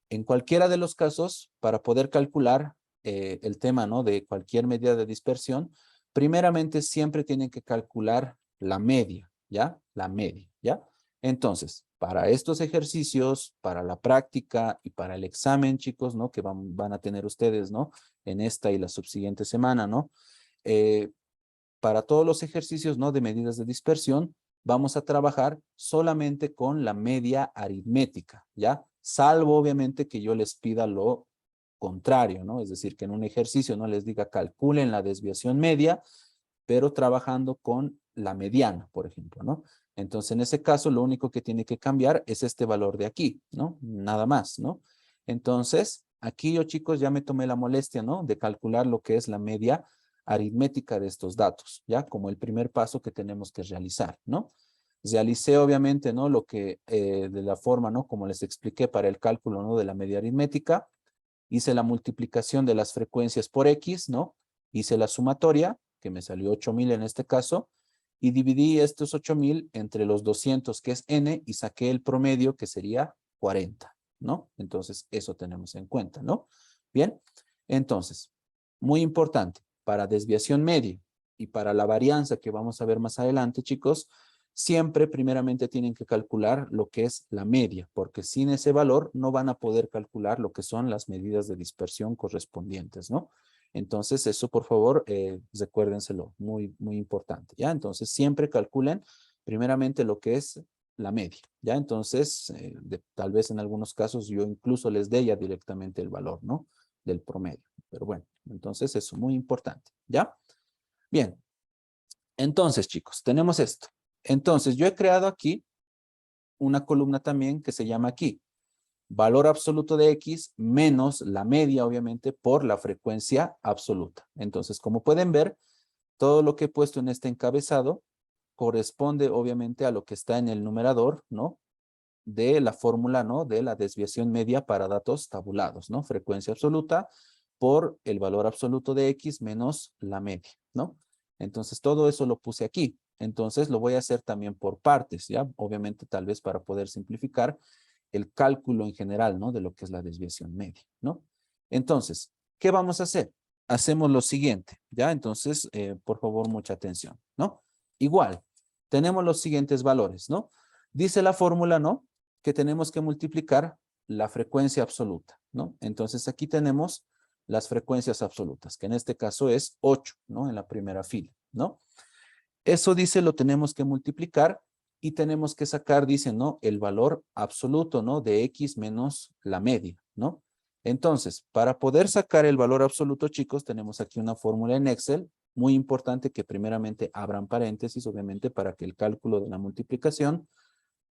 En cualquiera de los casos, para poder calcular el tema, ¿no? De cualquier medida de dispersión, primeramente siempre tienen que calcular la media, ¿ya? La media, ¿ya? Entonces, para estos ejercicios, para la práctica y para el examen, chicos, ¿no? Que van a tener ustedes, ¿no? En esta y la subsiguiente semana, ¿no? Para todos los ejercicios, ¿no? De medidas de dispersión, vamos a trabajar solamente con la media aritmética, ¿ya? Salvo, obviamente, que yo les pida lo contrario, ¿no? Es decir, que en un ejercicio no les diga calculen la desviación media, pero trabajando con la mediana, por ejemplo, ¿no? Entonces, en ese caso, lo único que tiene que cambiar es este valor de aquí, ¿no? Nada más, ¿no? Entonces, aquí yo, chicos, ya me tomé la molestia, ¿no? De calcular lo que es la media aritmética de estos datos, ¿ya? Como el primer paso que tenemos que realizar, ¿no? Realicé, obviamente, ¿no? Lo que, de la forma, ¿no? Como les expliqué para el cálculo, ¿no? De la media aritmética. Hice la multiplicación de las frecuencias por X, ¿no? Hice la sumatoria, que me salió 8000 en este caso, y dividí estos 8000 entre los 200, que es N, y saqué el promedio, que sería 40, ¿no? Entonces, eso tenemos en cuenta, ¿no? Bien, entonces, muy importante, para desviación media y para la varianza que vamos a ver más adelante, chicos, siempre primeramente tienen que calcular lo que es la media, porque sin ese valor no van a poder calcular lo que son las medidas de dispersión correspondientes, ¿no? Entonces, eso por favor, recuérdenselo, muy, muy importante, ¿ya? Entonces, siempre calculen primeramente lo que es la media, ¿ya? Entonces, tal vez en algunos casos yo incluso les dé ya directamente el valor, ¿no? Del promedio, pero bueno, entonces eso, muy importante, ¿ya? Bien, entonces chicos, tenemos esto. Entonces, yo he creado aquí una columna también que se llama aquí, valor absoluto de X menos la media, obviamente, por la frecuencia absoluta. Entonces, como pueden ver, todo lo que he puesto en este encabezado corresponde, obviamente, a lo que está en el numerador, ¿no? De la fórmula, ¿no? De la desviación media para datos tabulados, ¿no? Frecuencia absoluta por el valor absoluto de X menos la media, ¿no? Entonces, todo eso lo puse aquí. Entonces, lo voy a hacer también por partes, ¿ya? Obviamente, tal vez para poder simplificar el cálculo en general, ¿no? De lo que es la desviación media, ¿no? Entonces, ¿qué vamos a hacer? Hacemos lo siguiente, ¿ya? Entonces, por favor, mucha atención, ¿no? Igual, tenemos los siguientes valores, ¿no? Dice la fórmula, ¿no? Que tenemos que multiplicar la frecuencia absoluta, ¿no? Entonces, aquí tenemos las frecuencias absolutas, que en este caso es 8, ¿no? En la primera fila, ¿no? Eso dice, lo tenemos que multiplicar y tenemos que sacar, dice, ¿no? El valor absoluto, ¿no? De X menos la media, ¿no? Entonces, para poder sacar el valor absoluto, chicos, tenemos aquí una fórmula en Excel, muy importante que primeramente abran paréntesis, obviamente, para que el cálculo de la multiplicación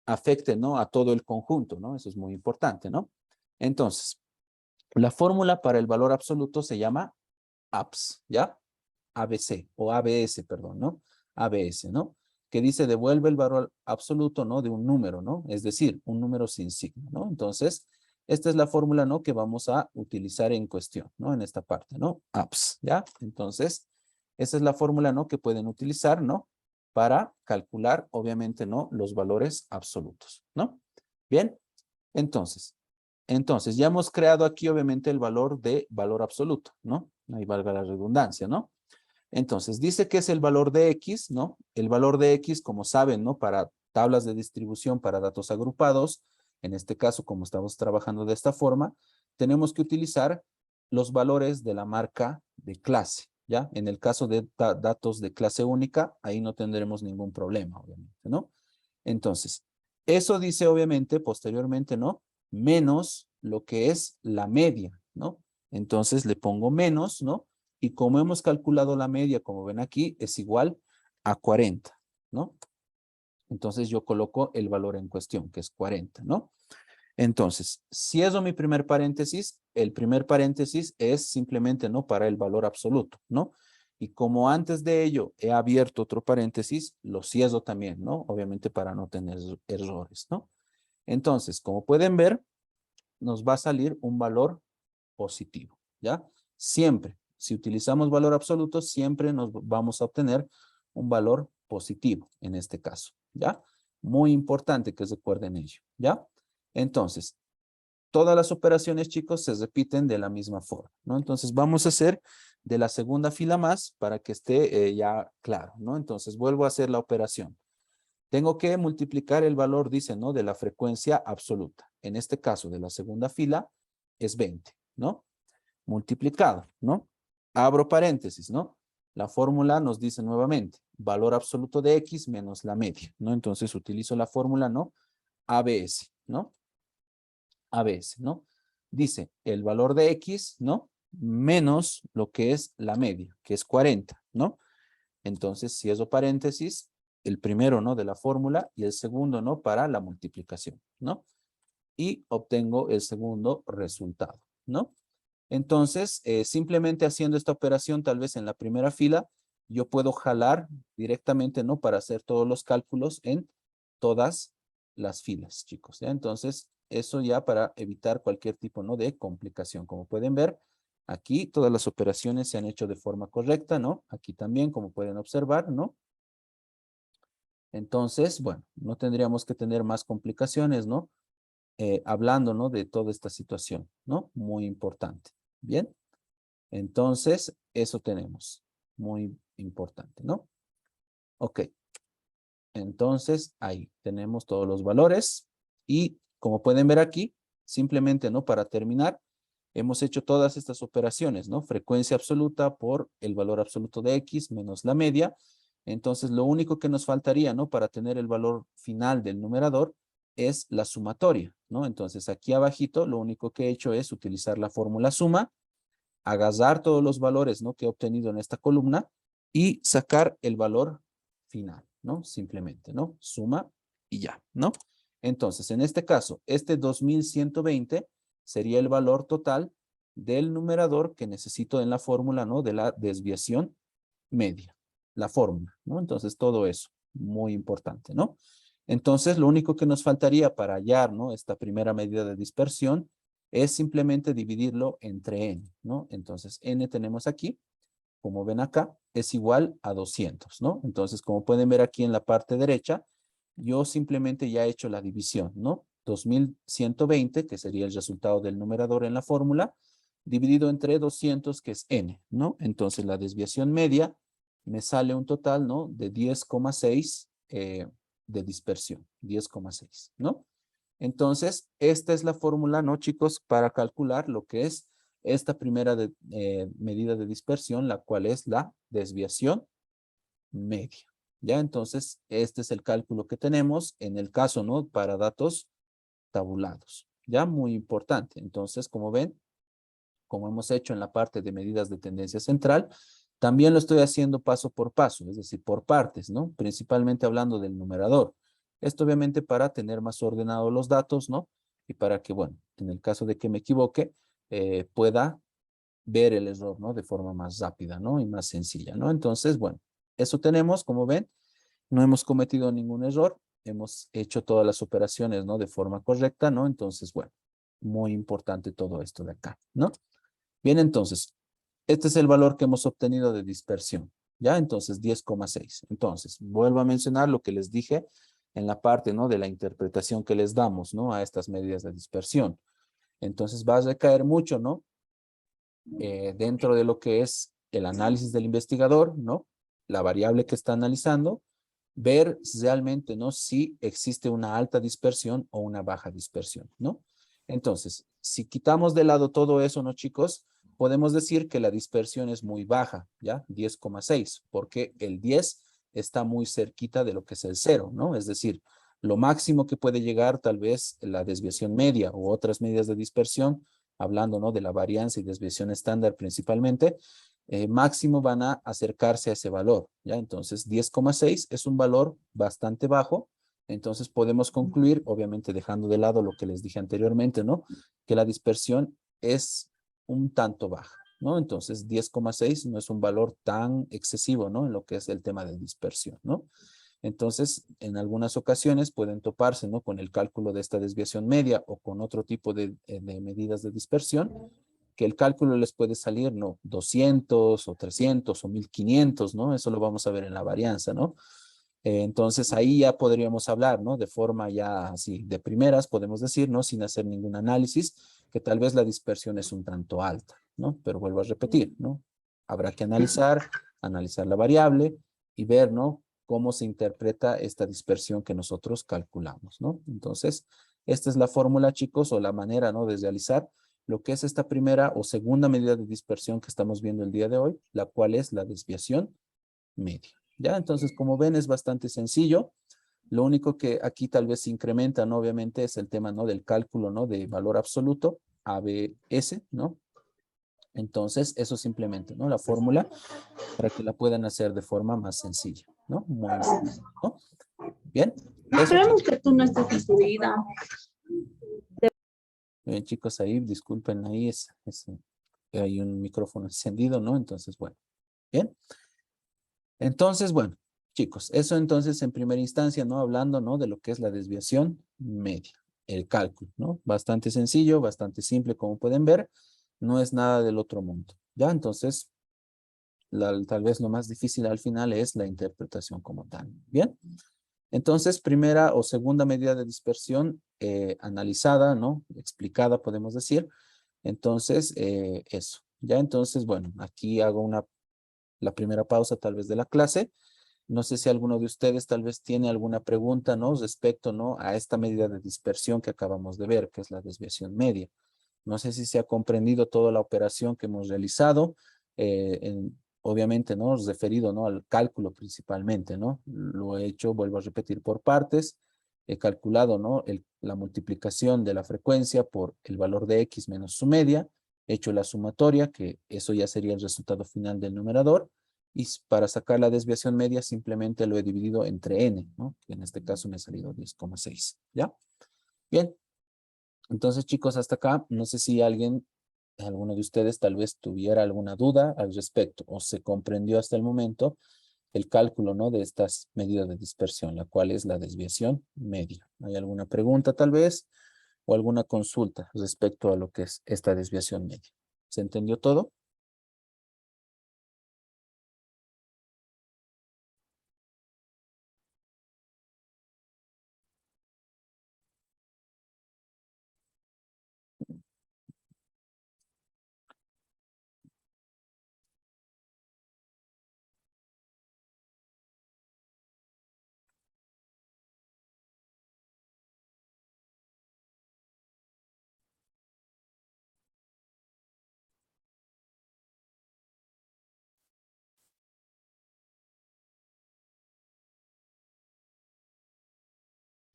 afecte, ¿no? A todo el conjunto, ¿no? Eso es muy importante, ¿no? Entonces, la fórmula para el valor absoluto se llama ABS, ¿ya? ABC o ABS, perdón, ¿no? ABS, ¿no? Que dice devuelve el valor absoluto, ¿no? De un número, ¿no? Es decir, un número sin signo, ¿no? Entonces, esta es la fórmula, ¿no? Que vamos a utilizar en cuestión, ¿no? En esta parte, ¿no? ABS, ¿ya? Entonces, esa es la fórmula, ¿no? Que pueden utilizar, ¿no? Para calcular, obviamente, ¿no? Los valores absolutos, ¿no? Bien, entonces, ya hemos creado aquí, obviamente, el valor de valor absoluto, ¿no? Ahí valga la redundancia, ¿no? Entonces, dice que es el valor de X, ¿no? El valor de X, como saben, ¿no? Para tablas de distribución para datos agrupados, en este caso, como estamos trabajando de esta forma, tenemos que utilizar los valores de la marca de clase, ¿ya? En el caso de datos de clase única, ahí no tendremos ningún problema, obviamente, ¿no? Entonces, eso dice, obviamente, posteriormente, ¿no? Menos lo que es la media, ¿no? Entonces, le pongo menos, ¿no? Y como hemos calculado la media, como ven aquí, es igual a 40, ¿no? Entonces yo coloco el valor en cuestión, que es 40, ¿no? Entonces, si eso mi primer paréntesis, el primer paréntesis es simplemente, ¿no? Para el valor absoluto, ¿no? Y como antes de ello he abierto otro paréntesis, lo cierro también, ¿no? Obviamente para no tener errores, ¿no? Entonces, como pueden ver, nos va a salir un valor positivo, ¿ya? Siempre, si utilizamos valor absoluto, siempre nos vamos a obtener un valor positivo en este caso, ¿ya? Muy importante que recuerden ello, ¿ya? Entonces, todas las operaciones, chicos, se repiten de la misma forma, ¿no? Entonces, vamos a hacer de la segunda fila más para que esté ya claro, ¿no? Entonces, vuelvo a hacer la operación. Tengo que multiplicar el valor, dice, ¿no? De la frecuencia absoluta. En este caso, de la segunda fila, es 20, ¿no? Multiplicado, ¿no? Abro paréntesis, ¿no? La fórmula nos dice nuevamente, valor absoluto de X menos la media, ¿no? Entonces utilizo la fórmula, ¿no? ABS, ¿no? ABS, ¿no? Dice el valor de X, ¿no? Menos lo que es la media, que es 40, ¿no? Entonces cierro paréntesis, el primero, ¿no? De la fórmula y el segundo, ¿no? Para la multiplicación, ¿no? Y obtengo el segundo resultado, ¿no? Entonces, simplemente haciendo esta operación, tal vez en la primera fila, yo puedo jalar directamente, ¿no? Para hacer todos los cálculos en todas las filas, chicos, ¿ya? Entonces, eso ya para evitar cualquier tipo, ¿no? De complicación. Como pueden ver, aquí todas las operaciones se han hecho de forma correcta, ¿no? Aquí también, como pueden observar, ¿no? Entonces, bueno, no tendríamos que tener más complicaciones, ¿no? Hablando, ¿no? De toda esta situación, ¿no? Muy importante. Bien. Entonces, eso tenemos. Muy importante, ¿no? Ok. Entonces, ahí tenemos todos los valores. Y como pueden ver aquí, simplemente, ¿no? Para terminar, hemos hecho todas estas operaciones, ¿no? Frecuencia absoluta por el valor absoluto de X menos la media. Entonces, lo único que nos faltaría, ¿no? Para tener el valor final del numerador es la sumatoria, ¿no? Entonces, aquí abajito, lo único que he hecho es utilizar la fórmula suma, agarrar todos los valores, ¿no? Que he obtenido en esta columna y sacar el valor final, ¿no? Simplemente, ¿no? Suma y ya, ¿no? Entonces, en este caso, este 2120 sería el valor total del numerador que necesito en la fórmula, ¿no? De la desviación media, la fórmula, ¿no? Entonces, todo eso, muy importante, ¿no? Entonces, lo único que nos faltaría para hallar, ¿no? Esta primera medida de dispersión es simplemente dividirlo entre n, ¿no? Entonces, n tenemos aquí, como ven acá, es igual a 200, ¿no? Entonces, como pueden ver aquí en la parte derecha, yo simplemente ya he hecho la división, ¿no? 2120, que sería el resultado del numerador en la fórmula, dividido entre 200, que es n, ¿no? Entonces, la desviación media me sale un total, ¿no? De 10,6 de dispersión, 10,6, ¿no? Entonces, esta es la fórmula, ¿no, chicos? Para calcular lo que es esta primera medida de dispersión, la cual es la desviación media. ¿Ya? Entonces, este es el cálculo que tenemos en el caso, ¿no? Para datos tabulados. ¿Ya? Muy importante. Entonces, como ven, como hemos hecho en la parte de medidas de tendencia central, también lo estoy haciendo paso por paso, es decir, por partes, ¿no? Principalmente hablando del numerador. Esto obviamente para tener más ordenados los datos, ¿no? Y para que, bueno, en el caso de que me equivoque, pueda ver el error, ¿no? De forma más rápida, ¿no? Y más sencilla, ¿no? Entonces, bueno, eso tenemos, como ven, no hemos cometido ningún error, hemos hecho todas las operaciones, ¿no? De forma correcta, ¿no? Entonces, bueno, muy importante todo esto de acá, ¿no? Bien, entonces, este es el valor que hemos obtenido de dispersión, ¿ya? Entonces, 10,6. Entonces, vuelvo a mencionar lo que les dije en la parte, ¿no? De la interpretación que les damos, ¿no? A estas medidas de dispersión. Entonces, va a recaer mucho, ¿no? Dentro de lo que es el análisis del investigador, ¿no? La variable que está analizando, ver realmente, ¿no? Si existe una alta dispersión o una baja dispersión, ¿no? Entonces, si quitamos de lado todo eso, ¿no, chicos? Podemos decir que la dispersión es muy baja, ¿ya? 10,6, porque el 10 está muy cerquita de lo que es el 0, ¿no? Es decir, lo máximo que puede llegar tal vez la desviación media u otras medidas de dispersión, hablando, ¿no? De la varianza y desviación estándar principalmente, máximo van a acercarse a ese valor, ¿ya? Entonces, 10,6 es un valor bastante bajo, entonces podemos concluir, obviamente dejando de lado lo que les dije anteriormente, ¿no? Que la dispersión es un tanto baja, ¿no? Entonces, 10,6 no es un valor tan excesivo, ¿no? En lo que es el tema de dispersión, ¿no? Entonces, en algunas ocasiones pueden toparse, ¿no? Con el cálculo de esta desviación media o con otro tipo de medidas de dispersión, que el cálculo les puede salir, ¿no? 200 o 300 o 1500, ¿no? Eso lo vamos a ver en la varianza, ¿no? Entonces ahí ya podríamos hablar, ¿no? De forma ya así, de primeras, podemos decir, ¿no? Sin hacer ningún análisis, que tal vez la dispersión es un tanto alta, ¿no? Pero vuelvo a repetir, ¿no? Habrá que analizar la variable y ver, ¿no? cómo se interpreta esta dispersión que nosotros calculamos, ¿no? Entonces, esta es la fórmula, chicos, o la manera, ¿no?, de realizar lo que es esta primera o segunda medida de dispersión que estamos viendo el día de hoy, la cual es la desviación media. ¿Ya? Entonces, como ven, es bastante sencillo. Lo único que aquí tal vez se incrementa, ¿no?, obviamente, es el tema, ¿no?, del cálculo, ¿no?, de valor absoluto, ABS, ¿no? Entonces, eso simplemente, ¿no?, la fórmula para que la puedan hacer de forma más sencilla, ¿no? Muy sencilla, ¿no? Bien, eso, Esperemos chicos. que tú no estés incluida. Bien, chicos, ahí, disculpen, ahí hay un micrófono encendido, ¿no? Entonces, bueno, bien. Entonces, bueno, chicos, eso entonces en primera instancia, ¿no? Hablando, ¿no?, de lo que es la desviación media, el cálculo, ¿no? Bastante sencillo, bastante simple, como pueden ver, no es nada del otro mundo, ¿ya? Entonces, tal vez lo más difícil al final es la interpretación como tal, ¿bien? Entonces, primera o segunda medida de dispersión analizada, ¿no?, explicada, podemos decir. Entonces, eso, ¿ya? Entonces, bueno, aquí hago la primera pausa tal vez de la clase. No sé si alguno de ustedes tal vez tiene alguna pregunta, ¿no?, respecto, ¿no?, a esta medida de dispersión que acabamos de ver, que es la desviación media. No sé si se ha comprendido toda la operación que hemos realizado, obviamente, ¿no?, referido, ¿no?, al cálculo principalmente, ¿no? Lo he hecho, vuelvo a repetir, por partes. He calculado, ¿no?, la multiplicación de la frecuencia por el valor de X menos su media. He hecho la sumatoria, que eso ya sería el resultado final del numerador. Y para sacar la desviación media simplemente lo he dividido entre n, ¿no?, que en este caso me ha salido 10,6, ¿ya? Bien. Entonces, chicos, hasta acá, no sé si alguno de ustedes tal vez tuviera alguna duda al respecto o se comprendió hasta el momento el cálculo, ¿no?, de estas medidas de dispersión, la cual es la desviación media. ¿Hay alguna pregunta tal vez o alguna consulta respecto a lo que es esta desviación media? ¿Se entendió todo?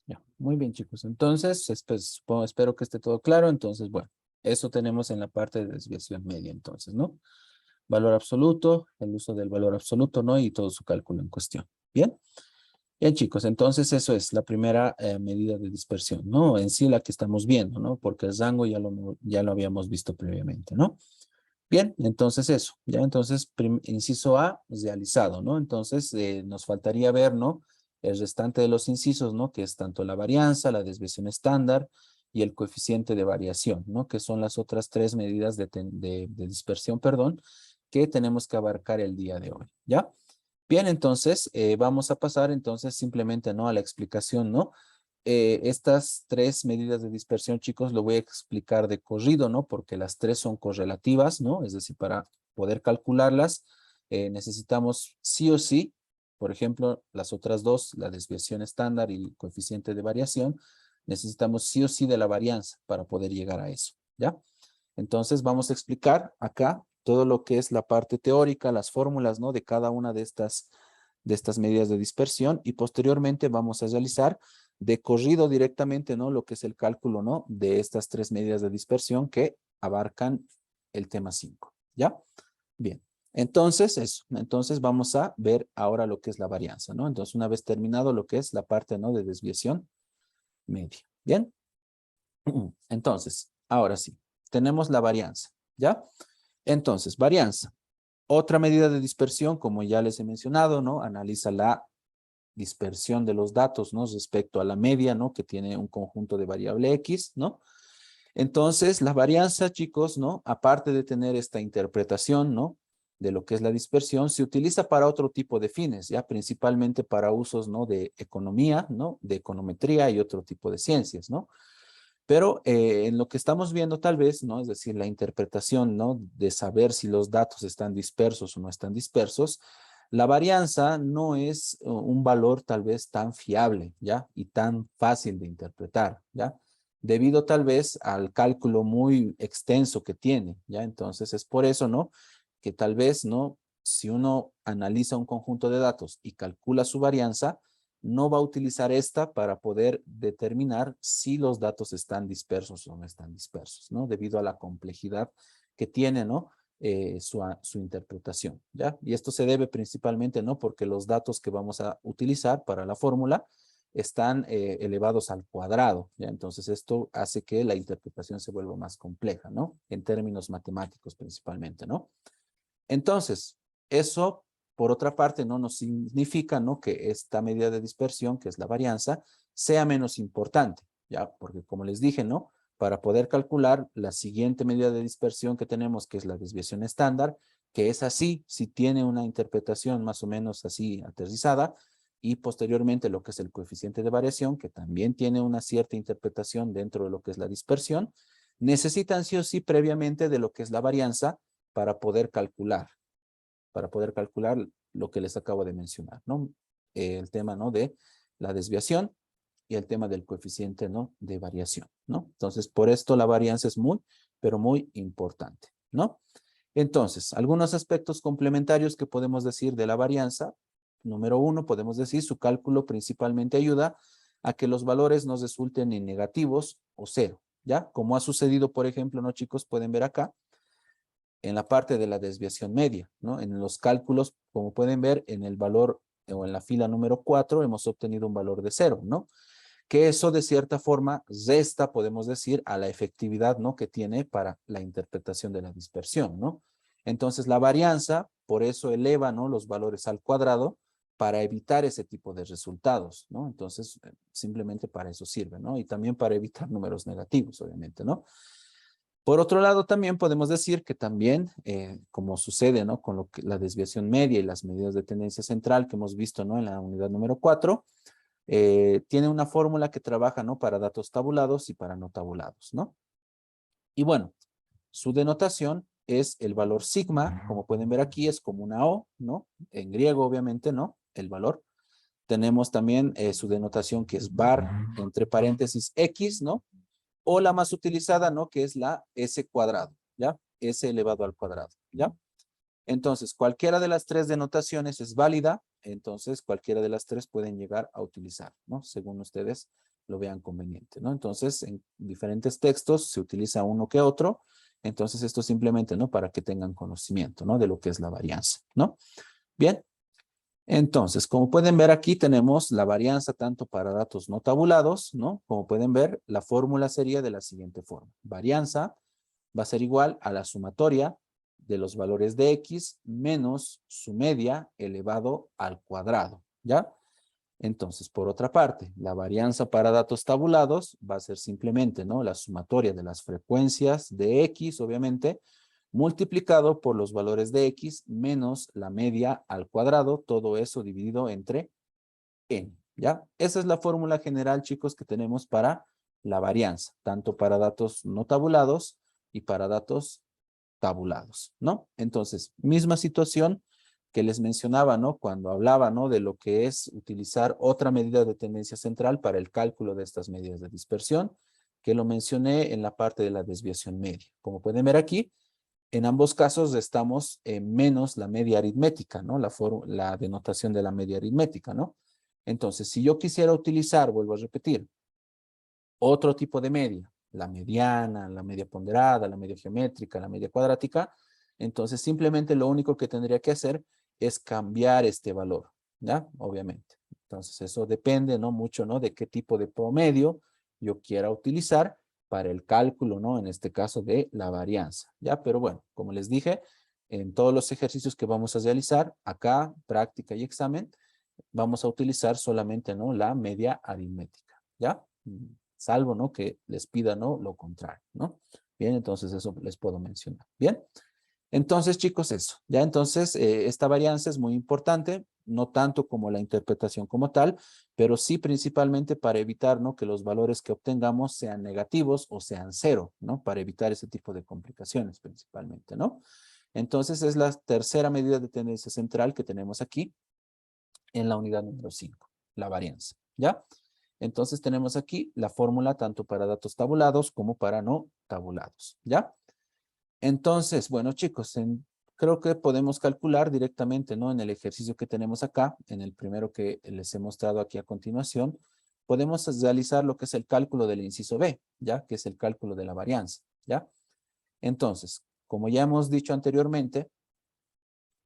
Ya, muy bien, chicos. Entonces, espero que esté todo claro. Entonces, bueno, eso tenemos en la parte de desviación media, entonces, ¿no? Valor absoluto, el uso del valor absoluto, ¿no? Y todo su cálculo en cuestión. Bien. Bien, chicos, entonces eso es la primera medida de dispersión, ¿no? En sí la que estamos viendo, ¿no? Porque el rango ya lo habíamos visto previamente, ¿no? Bien, entonces eso, ya entonces inciso A realizado, ¿no? Entonces nos faltaría ver, ¿no?, el restante de los incisos, ¿no?, que es tanto la varianza, la desviación estándar y el coeficiente de variación, ¿no?, que son las otras tres medidas de dispersión, perdón, que tenemos que abarcar el día de hoy, ¿ya? Bien, entonces vamos a pasar entonces simplemente, ¿no?, a la explicación, ¿no? Estas tres medidas de dispersión, chicos, lo voy a explicar de corrido, ¿no? Porque las tres son correlativas, ¿no? Es decir, para poder calcularlas, necesitamos sí o sí, por ejemplo, las otras dos, la desviación estándar y el coeficiente de variación, necesitamos sí o sí de la varianza para poder llegar a eso, ¿ya? Entonces vamos a explicar acá todo lo que es la parte teórica, las fórmulas, ¿no?, de cada una de estas medidas de dispersión y posteriormente vamos a realizar de corrido directamente, ¿no?, lo que es el cálculo, ¿no?, de estas tres medidas de dispersión que abarcan el tema 5, ¿ya? Bien, entonces eso, entonces vamos a ver ahora lo que es la varianza, ¿no? Entonces una vez terminado lo que es la parte, ¿no?, de desviación media, ¿bien? Entonces, ahora sí, tenemos la varianza, ¿ya? Entonces, varianza. Otra medida de dispersión, como ya les he mencionado, ¿no? Analiza la dispersión de los datos, ¿no?, respecto a la media, ¿no?, que tiene un conjunto de variable X, ¿no? Entonces, la varianza, chicos, ¿no?, aparte de tener esta interpretación, ¿no?, de lo que es la dispersión, se utiliza para otro tipo de fines, ya principalmente para usos, ¿no?, de economía, ¿no?, de econometría y otro tipo de ciencias, ¿no? Pero en lo que estamos viendo tal vez, ¿no?, es decir, la interpretación, ¿no?, de saber si los datos están dispersos o no están dispersos, La varianza no es un valor tal vez tan fiable, ¿ya? Y tan fácil de interpretar, ¿ya? Debido tal vez al cálculo muy extenso que tiene, ¿ya? Entonces es por eso, ¿no? Que tal vez, ¿no? Si uno analiza un conjunto de datos y calcula su varianza, no va a utilizar esta para poder determinar si los datos están dispersos o no están dispersos, ¿no? Debido a la complejidad que tiene, ¿no? Su interpretación, ¿ya? Y esto se debe principalmente, ¿no? Porque los datos que vamos a utilizar para la fórmula están elevados al cuadrado, ¿ya? Entonces esto hace que la interpretación se vuelva más compleja, ¿no? En términos matemáticos principalmente, ¿no? Entonces, eso, por otra parte, no nos significa, ¿no? Que esta medida de dispersión, que es la varianza, sea menos importante, ¿ya? Porque como les dije, ¿no? Para poder calcular la siguiente medida de dispersión que tenemos, que es la desviación estándar, que es así, si tiene una interpretación más o menos así aterrizada, y posteriormente lo que es el coeficiente de variación, que también tiene una cierta interpretación dentro de lo que es la dispersión, necesitan sí o sí previamente de lo que es la varianza para poder calcular lo que les acabo de mencionar, ¿no? El tema, ¿no? De la desviación y el tema del coeficiente, ¿no? De variación, ¿no? Entonces, por esto la varianza es muy, pero muy importante, ¿no? Entonces, algunos aspectos complementarios que podemos decir de la varianza. Número uno, podemos decir su cálculo principalmente ayuda a que los valores nos resulten ni negativos o cero, ¿ya? Como ha sucedido, por ejemplo, ¿no, chicos? Pueden ver acá, en la parte de la desviación media, ¿no? En los cálculos, como pueden ver, en el valor o en la fila número 4 hemos obtenido un valor de 0, ¿no? Que eso de cierta forma resta, podemos decir, a la efectividad, ¿no? Que tiene para la interpretación de la dispersión, ¿no? Entonces la varianza, por eso eleva, ¿no? Los valores al cuadrado para evitar ese tipo de resultados, ¿no? Entonces, simplemente para eso sirve, ¿no? Y también para evitar números negativos, obviamente, ¿no? Por otro lado, también podemos decir que también, como sucede, ¿no? Con lo que, la desviación media y las medidas de tendencia central que hemos visto, ¿no? En la unidad número 4, tiene una fórmula que trabaja, ¿no? Para datos tabulados y para no tabulados, ¿no? Y bueno, su denotación es el valor sigma, como pueden ver aquí, es como una O, ¿no? En griego, obviamente, ¿no? El valor. Tenemos también su denotación que es bar, entre paréntesis, X, ¿no? O la más utilizada, ¿no? Que es la S cuadrado, ¿ya? S elevado al cuadrado, ¿ya? Entonces, cualquiera de las tres denotaciones es válida, entonces cualquiera de las tres pueden llegar a utilizar, ¿no? Según ustedes lo vean conveniente, ¿no? Entonces, en diferentes textos se utiliza uno que otro, entonces esto simplemente, ¿no? Para que tengan conocimiento, ¿no? De lo que es la varianza, ¿no? Bien, entonces, como pueden ver aquí tenemos la varianza tanto para datos no tabulados, ¿no? Como pueden ver, la fórmula sería de la siguiente forma. Varianza va a ser igual a la sumatoria de los valores de X menos su media elevado al cuadrado, ¿ya? Entonces, por otra parte, la varianza para datos tabulados va a ser simplemente, ¿no? La sumatoria de las frecuencias de X, obviamente, multiplicado por los valores de X menos la media al cuadrado, todo eso dividido entre N, ¿ya? Esa es la fórmula general, chicos, que tenemos para la varianza, tanto para datos no tabulados y para datos tabulados, ¿no? Entonces, misma situación que les mencionaba, ¿no? Cuando hablaba, ¿no? De lo que es utilizar otra medida de tendencia central para el cálculo de estas medidas de dispersión, que lo mencioné en la parte de la desviación media. Como pueden ver aquí, en ambos casos estamos en menos la media aritmética, ¿no? La denotación de la media aritmética, ¿no? Entonces, si yo quisiera utilizar, vuelvo a repetir, otro tipo de media, la mediana, la media ponderada, la media geométrica, la media cuadrática, entonces simplemente lo único que tendría que hacer es cambiar este valor, ¿ya? Obviamente. Entonces eso depende, ¿no? Mucho, ¿no? De qué tipo de promedio yo quiera utilizar para el cálculo, ¿no? En este caso de la varianza, ¿ya? Pero bueno, como les dije, en todos los ejercicios que vamos a realizar, acá, práctica y examen, vamos a utilizar solamente, ¿no? La media aritmética, ¿ya? Salvo, ¿no? Que les pida, ¿no? Lo contrario, ¿no? Bien, entonces eso les puedo mencionar. Bien, entonces chicos, eso. Ya entonces, esta varianza es muy importante, no tanto como la interpretación como tal, pero sí principalmente para evitar, ¿no? Que los valores que obtengamos sean negativos o sean cero, ¿no? Para evitar ese tipo de complicaciones principalmente, ¿no? Entonces es la tercera medida de tendencia central que tenemos aquí en la unidad número 5, la varianza, ¿ya? Entonces tenemos aquí la fórmula tanto para datos tabulados como para no tabulados, ¿ya? Entonces, bueno chicos, creo que podemos calcular directamente, ¿no? En el ejercicio que tenemos acá, en el primero que les he mostrado aquí a continuación, podemos realizar lo que es el cálculo del inciso B, ¿ya? Que es el cálculo de la varianza, ¿ya? Entonces, como ya hemos dicho anteriormente,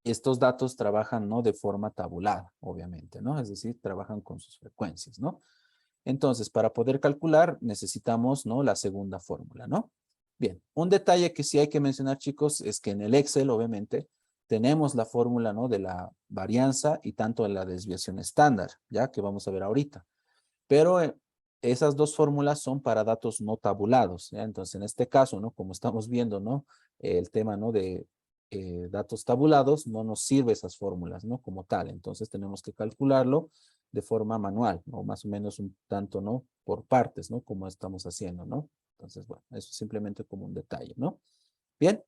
estos datos trabajan, ¿no? De forma tabulada, obviamente, ¿no? Es decir, trabajan con sus frecuencias, ¿no? Entonces, para poder calcular, necesitamos, ¿no? La segunda fórmula, ¿no? Bien, un detalle que sí hay que mencionar, chicos, es que en el Excel, obviamente, tenemos la fórmula, ¿no? De la varianza y tanto de la desviación estándar, ¿ya? Que vamos a ver ahorita. Pero esas dos fórmulas son para datos no tabulados, ¿ya? Entonces, en este caso, ¿no? Como estamos viendo, ¿no? El tema, ¿no? De datos tabulados, no nos sirve esas fórmulas, ¿no? Como tal. Entonces, tenemos que calcularlo de forma manual, o más o menos un tanto, ¿no? Por partes, ¿no? Como estamos haciendo, ¿no? Entonces, bueno, eso es simplemente como un detalle, ¿no? Bien,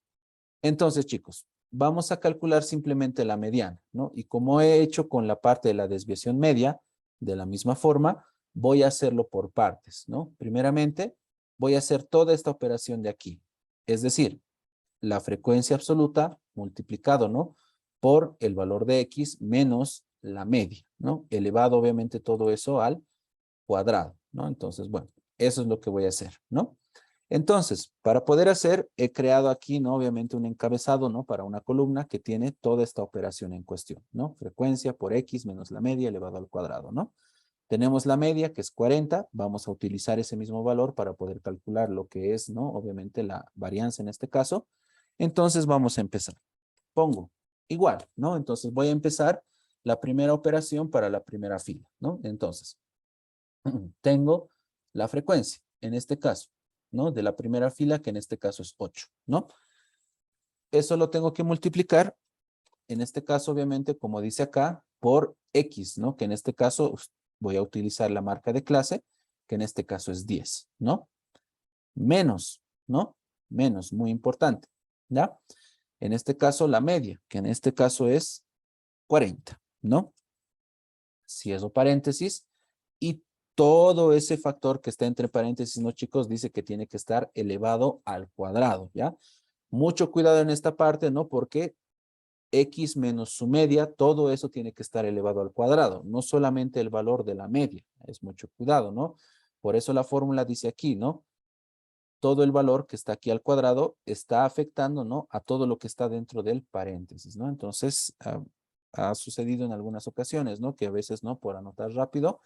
entonces, chicos, vamos a calcular simplemente la mediana, ¿no? Y como he hecho con la parte de la desviación media, de la misma forma, voy a hacerlo por partes, ¿no? Primeramente, voy a hacer toda esta operación de aquí. Es decir, la frecuencia absoluta multiplicado, ¿no? Por el valor de X menos la media, ¿no? Elevado, obviamente, todo eso al cuadrado, ¿no? Entonces, bueno, eso es lo que voy a hacer, ¿no? Entonces, para poder hacer, he creado aquí, ¿no? Obviamente un encabezado, ¿no? Para una columna que tiene toda esta operación en cuestión, ¿no? Frecuencia por X menos la media elevado al cuadrado, ¿no? Tenemos la media, que es 40. Vamos a utilizar ese mismo valor para poder calcular lo que es, ¿no? Obviamente la varianza en este caso. Entonces, vamos a empezar. Pongo igual, ¿no? Entonces, voy a empezar la primera operación para la primera fila, ¿no? Entonces, tengo la frecuencia, en este caso, ¿no? De la primera fila, que en este caso es 8, ¿no? Eso lo tengo que multiplicar, en este caso, obviamente, como dice acá, por X, ¿no? Que en este caso voy a utilizar la marca de clase, que en este caso es 10, ¿no? Menos, ¿no? Menos, muy importante, ¿ya? En este caso, la media, que en este caso es 40, ¿no? Cierro paréntesis y todo ese factor que está entre paréntesis, ¿no, chicos? Dice que tiene que estar elevado al cuadrado, ¿ya? Mucho cuidado en esta parte, ¿no? Porque X menos su media, todo eso tiene que estar elevado al cuadrado, no solamente el valor de la media, es mucho cuidado, ¿no? Por eso la fórmula dice aquí, ¿no? Todo el valor que está aquí al cuadrado está afectando, ¿no? A todo lo que está dentro del paréntesis, ¿no? Entonces, ha sucedido en algunas ocasiones, ¿no? Que a veces, ¿no? Por anotar rápido,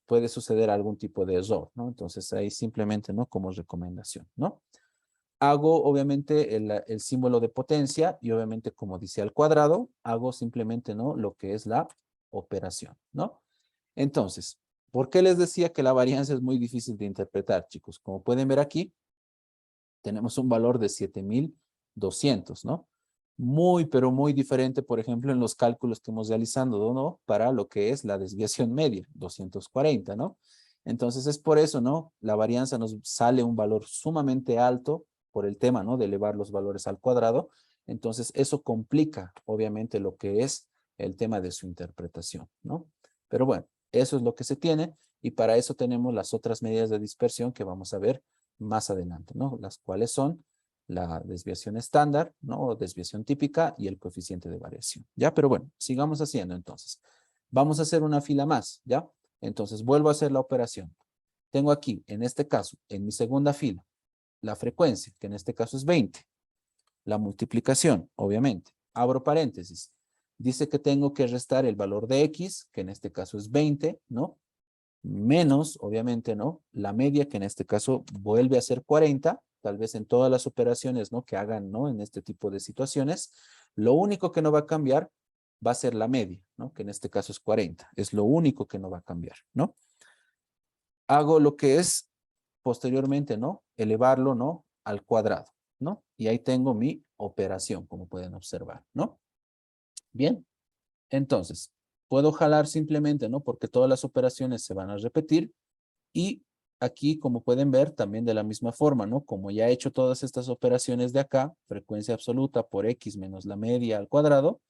puede suceder algún tipo de error, ¿no? Entonces, ahí simplemente, ¿no? Como recomendación, ¿no? Hago, obviamente, el símbolo de potencia y, obviamente, como dice al cuadrado, hago simplemente, ¿no? Lo que es la operación, ¿no? Entonces, ¿por qué les decía que la varianza es muy difícil de interpretar, chicos? Como pueden ver aquí, tenemos un valor de 7200, ¿no? Muy, pero muy diferente, por ejemplo, en los cálculos que hemos realizado, ¿no? Para lo que es la desviación media, 240, ¿no? Entonces es por eso, ¿no? La varianza nos sale un valor sumamente alto por el tema, ¿no? De elevar los valores al cuadrado. Entonces eso complica, obviamente, lo que es el tema de su interpretación, ¿no? Pero bueno, eso es lo que se tiene y para eso tenemos las otras medidas de dispersión que vamos a ver más adelante, ¿no? Las cuales son la desviación estándar, ¿no? O desviación típica y el coeficiente de variación, ¿ya? Pero bueno, sigamos haciendo entonces. Vamos a hacer una fila más, ¿ya? Entonces vuelvo a hacer la operación. Tengo aquí, en este caso, en mi segunda fila, la frecuencia, que en este caso es 20. La multiplicación, obviamente. Abro paréntesis. Dice que tengo que restar el valor de X, que en este caso es 20, ¿no? Menos, obviamente, ¿no? La media, que en este caso vuelve a ser 40, tal vez en todas las operaciones, ¿no? Que hagan, ¿no? En este tipo de situaciones. Lo único que no va a cambiar va a ser la media, ¿no? Que en este caso es 40. Es lo único que no va a cambiar, ¿no? Hago lo que es posteriormente, ¿no? Elevarlo, ¿no? Al cuadrado, ¿no? Y ahí tengo mi operación, como pueden observar, ¿no? Bien, entonces, puedo jalar simplemente, ¿no? Porque todas las operaciones se van a repetir y aquí, como pueden ver, también de la misma forma, ¿no? Como ya he hecho todas estas operaciones de acá, frecuencia absoluta por X menos la media al cuadrado,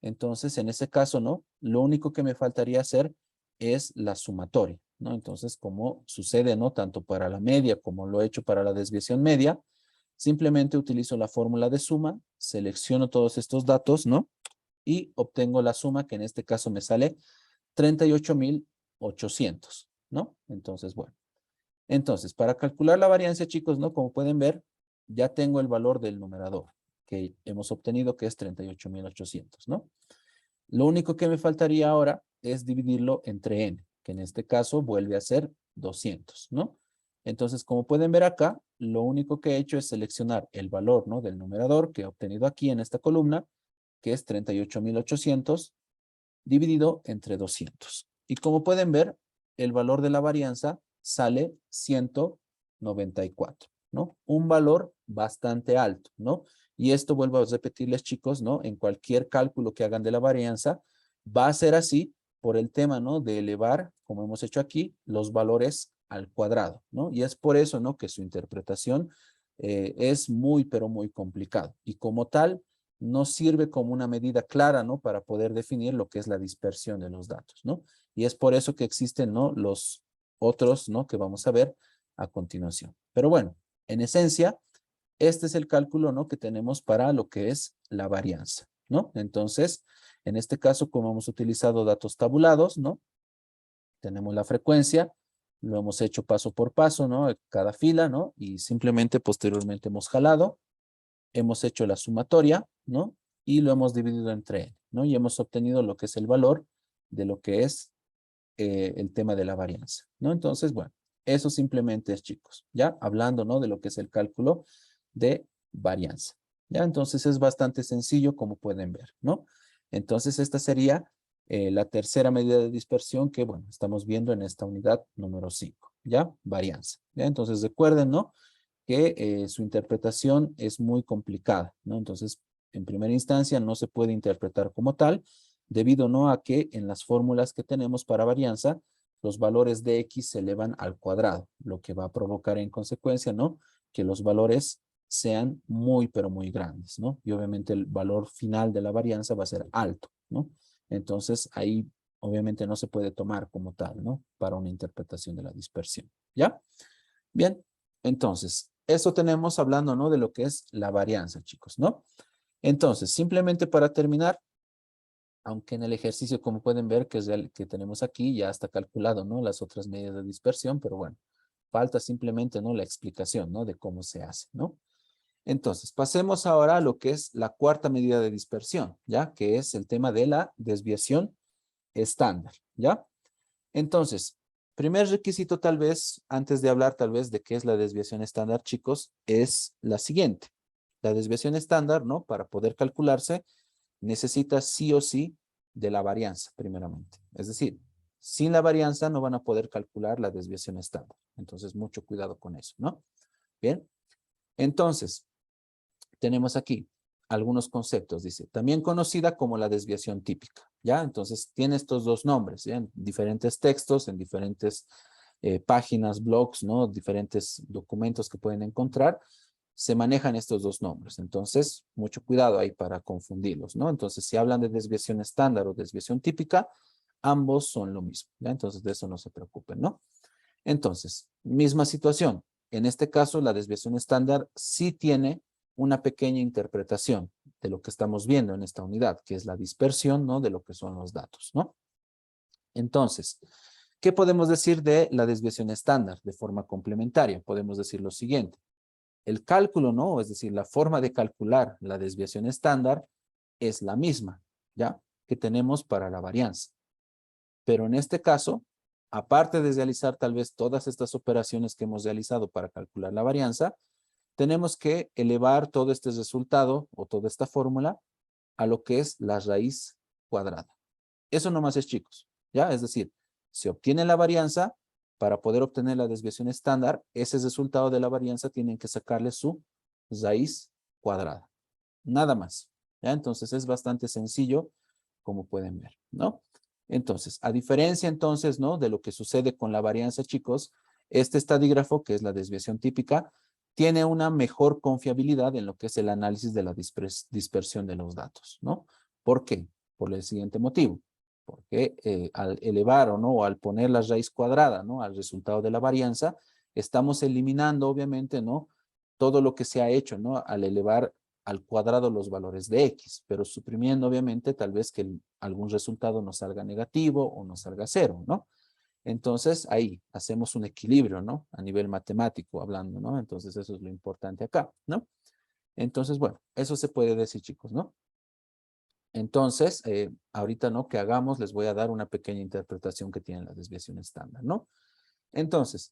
entonces en ese caso, ¿no? Lo único que me faltaría hacer es la sumatoria, ¿no? Entonces, como sucede, ¿no? Tanto para la media como lo he hecho para la desviación media, simplemente utilizo la fórmula de suma, selecciono todos estos datos, ¿no? Y obtengo la suma, que en este caso me sale 38.800, ¿no? Entonces, bueno. Entonces, para calcular la varianza, chicos, ¿no? Como pueden ver, ya tengo el valor del numerador que hemos obtenido, que es 38.800, ¿no? Lo único que me faltaría ahora es dividirlo entre n, que en este caso vuelve a ser 200, ¿no? Entonces, como pueden ver acá, lo único que he hecho es seleccionar el valor, ¿no? Del numerador que he obtenido aquí en esta columna, que es 38.800 dividido entre 200. Y como pueden ver, el valor de la varianza sale 194, ¿no? Un valor bastante alto, ¿no? Y esto vuelvo a repetirles, chicos, ¿no? En cualquier cálculo que hagan de la varianza, va a ser así por el tema, ¿no? De elevar, como hemos hecho aquí, los valores al cuadrado, ¿no? Y es por eso, ¿no? Que su interpretación es muy, pero muy complicado. Y como tal, no sirve como una medida clara, ¿no? Para poder definir lo que es la dispersión de los datos, ¿no? Y es por eso que existen, ¿no? Los otros, ¿no? Que vamos a ver a continuación. Pero bueno, en esencia, este es el cálculo, ¿no? Que tenemos para lo que es la varianza, ¿no? Entonces, en este caso, como hemos utilizado datos tabulados, ¿no? Tenemos la frecuencia, lo hemos hecho paso por paso, ¿no? Cada fila, ¿no? Y simplemente posteriormente hemos jalado, hemos hecho la sumatoria, ¿no? Y lo hemos dividido entre n, ¿no? Y hemos obtenido lo que es el valor de lo que es el tema de la varianza, ¿no? Entonces, bueno, eso simplemente es, chicos, ya hablando, ¿no? De lo que es el cálculo de varianza, ¿ya? Entonces es bastante sencillo, como pueden ver, ¿no? Entonces esta sería la tercera medida de dispersión que, bueno, estamos viendo en esta unidad número 5, ¿ya? Varianza, ¿ya? Entonces recuerden, ¿no? Que su interpretación es muy complicada, ¿no? Entonces, en primera instancia no se puede interpretar como tal, debido no a que en las fórmulas que tenemos para varianza, los valores de X se elevan al cuadrado, lo que va a provocar en consecuencia, ¿no? Que los valores sean muy, pero muy grandes, ¿no? Y obviamente el valor final de la varianza va a ser alto, ¿no? Entonces, ahí obviamente no se puede tomar como tal, ¿no? Para una interpretación de la dispersión, ¿ya? Bien, entonces, eso tenemos hablando, ¿no? De lo que es la varianza, chicos, ¿no? Entonces, simplemente para terminar, aunque en el ejercicio, como pueden ver, que es el que tenemos aquí, ya está calculado, ¿no? Las otras medidas de dispersión, pero bueno, falta simplemente, ¿no? La explicación, ¿no? De cómo se hace, ¿no? Entonces, pasemos ahora a lo que es la cuarta medida de dispersión, ¿ya? Que es el tema de la desviación estándar, ¿ya? Entonces, primer requisito tal vez, antes de hablar tal vez de qué es la desviación estándar, chicos, es la siguiente. La desviación estándar, ¿no? Para poder calcularse, necesita sí o sí de la varianza, primeramente. Es decir, sin la varianza no van a poder calcular la desviación estándar. Entonces, mucho cuidado con eso, ¿no? Bien. Entonces, tenemos aquí algunos conceptos, dice, también conocida como la desviación típica, ¿ya? Entonces, tiene estos dos nombres, ¿ya? En diferentes textos, en diferentes páginas, blogs, ¿no? Diferentes documentos que pueden encontrar, se manejan estos dos nombres. Entonces, mucho cuidado ahí para confundirlos, ¿no? Entonces, si hablan de desviación estándar o desviación típica, ambos son lo mismo, ¿ya? Entonces, de eso no se preocupen, ¿no? Entonces, misma situación. En este caso, la desviación estándar sí tiene una pequeña interpretación de lo que estamos viendo en esta unidad, que es la dispersión, ¿no? De lo que son los datos, ¿no? Entonces, ¿qué podemos decir de la desviación estándar de forma complementaria? Podemos decir lo siguiente. El cálculo, ¿no? Es decir, la forma de calcular la desviación estándar es la misma, ¿ya? Que tenemos para la varianza. Pero en este caso, aparte de realizar tal vez todas estas operaciones que hemos realizado para calcular la varianza, tenemos que elevar todo este resultado o toda esta fórmula a lo que es la raíz cuadrada. Eso nomás es, chicos, ¿ya? Es decir, se obtiene la varianza, para poder obtener la desviación estándar, ese resultado de la varianza tienen que sacarle su raíz cuadrada. Nada más, ¿ya? Entonces es bastante sencillo, como pueden ver, ¿no? Entonces, a diferencia entonces, ¿no? De lo que sucede con la varianza, chicos, Este estadígrafo, que es la desviación típica, tiene una mejor confiabilidad en lo que es el análisis de la dispersión de los datos, ¿no? ¿Por qué? Por el siguiente motivo. Porque al elevar o no, o al poner la raíz cuadrada, ¿no? Al resultado de la varianza, estamos eliminando, obviamente, ¿no? Todo lo que se ha hecho, ¿no? Al elevar al cuadrado los valores de X, pero suprimiendo, obviamente, tal vez que algún resultado nos salga negativo o nos salga cero, ¿no? Entonces, ahí hacemos un equilibrio, ¿no? A nivel matemático hablando, ¿no? Entonces, eso es lo importante acá, ¿no? Entonces, bueno, eso se puede decir, chicos, ¿no? Entonces, ahorita, ¿no? Que hagamos, les voy a dar una pequeña interpretación que tiene la desviación estándar, ¿no? Entonces,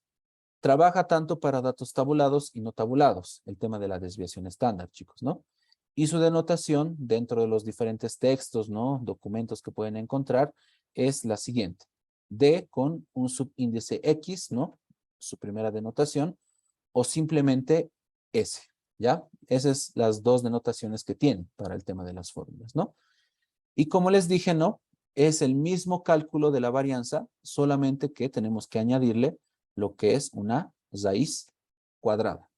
trabaja tanto para datos tabulados y no tabulados, el tema de la desviación estándar, chicos, ¿no? Y su denotación dentro de los diferentes textos, ¿no? Documentos que pueden encontrar es la siguiente. D con un subíndice X, ¿no? Su primera denotación, o simplemente S, ¿ya? Esas son las dos denotaciones que tiene para el tema de las fórmulas, ¿no? Y como les dije, ¿no? Es el mismo cálculo de la varianza, solamente que tenemos que añadirle lo que es una raíz cuadrada.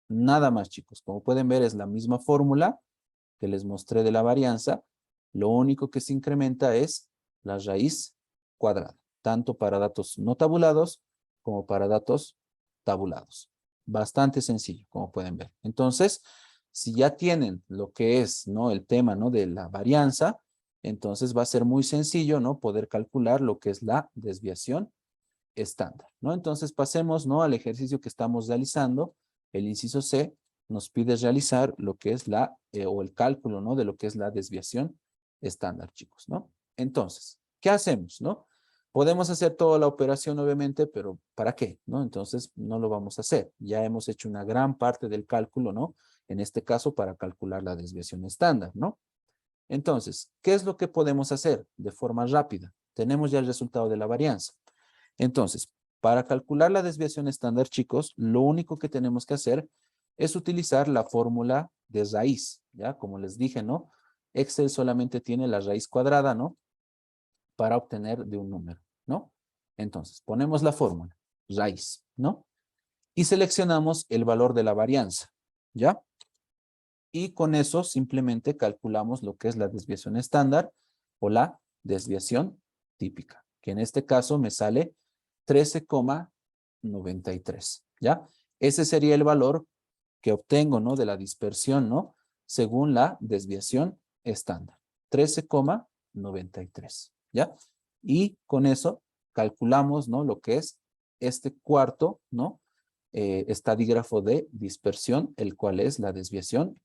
Nada más, chicos. Como pueden ver, es la misma fórmula que les mostré de la varianza. Lo único que se incrementa es la raíz cuadrada, tanto para datos no tabulados como para datos tabulados. Bastante sencillo, como pueden ver. Entonces, si ya tienen lo que es, ¿no? El tema, ¿no? De la varianza, entonces va a ser muy sencillo, ¿no? Poder calcular lo que es la desviación estándar, ¿no? Entonces pasemos, ¿no? Al ejercicio que estamos realizando. El inciso C nos pide realizar lo que es o el cálculo, ¿no? De lo que es la desviación estándar, chicos, ¿no? Entonces, ¿qué hacemos, no? Podemos hacer toda la operación, obviamente, pero ¿para qué, no? Entonces, no lo vamos a hacer. Ya hemos hecho una gran parte del cálculo, ¿no? En este caso, para calcular la desviación estándar, ¿no? Entonces, ¿qué es lo que podemos hacer de forma rápida? Tenemos ya el resultado de la varianza. Entonces, para calcular la desviación estándar, chicos, lo único que tenemos que hacer es utilizar la fórmula de raíz, ¿ya? Como les dije, ¿no? Excel solamente tiene la raíz cuadrada, ¿no? Para obtener de un número, ¿no? Entonces, ponemos la fórmula, raíz, ¿no? Y seleccionamos el valor de la varianza, ¿ya? Y con eso simplemente calculamos lo que es la desviación estándar o la desviación típica, que en este caso me sale 13,93, ¿ya? Ese sería el valor que obtengo, ¿no? De la dispersión, ¿no? Según la desviación estándar, 13,93, ¿ya? Y con eso calculamos, ¿no? Lo que es este cuarto, ¿no? Estadígrafo de dispersión, el cual es la desviación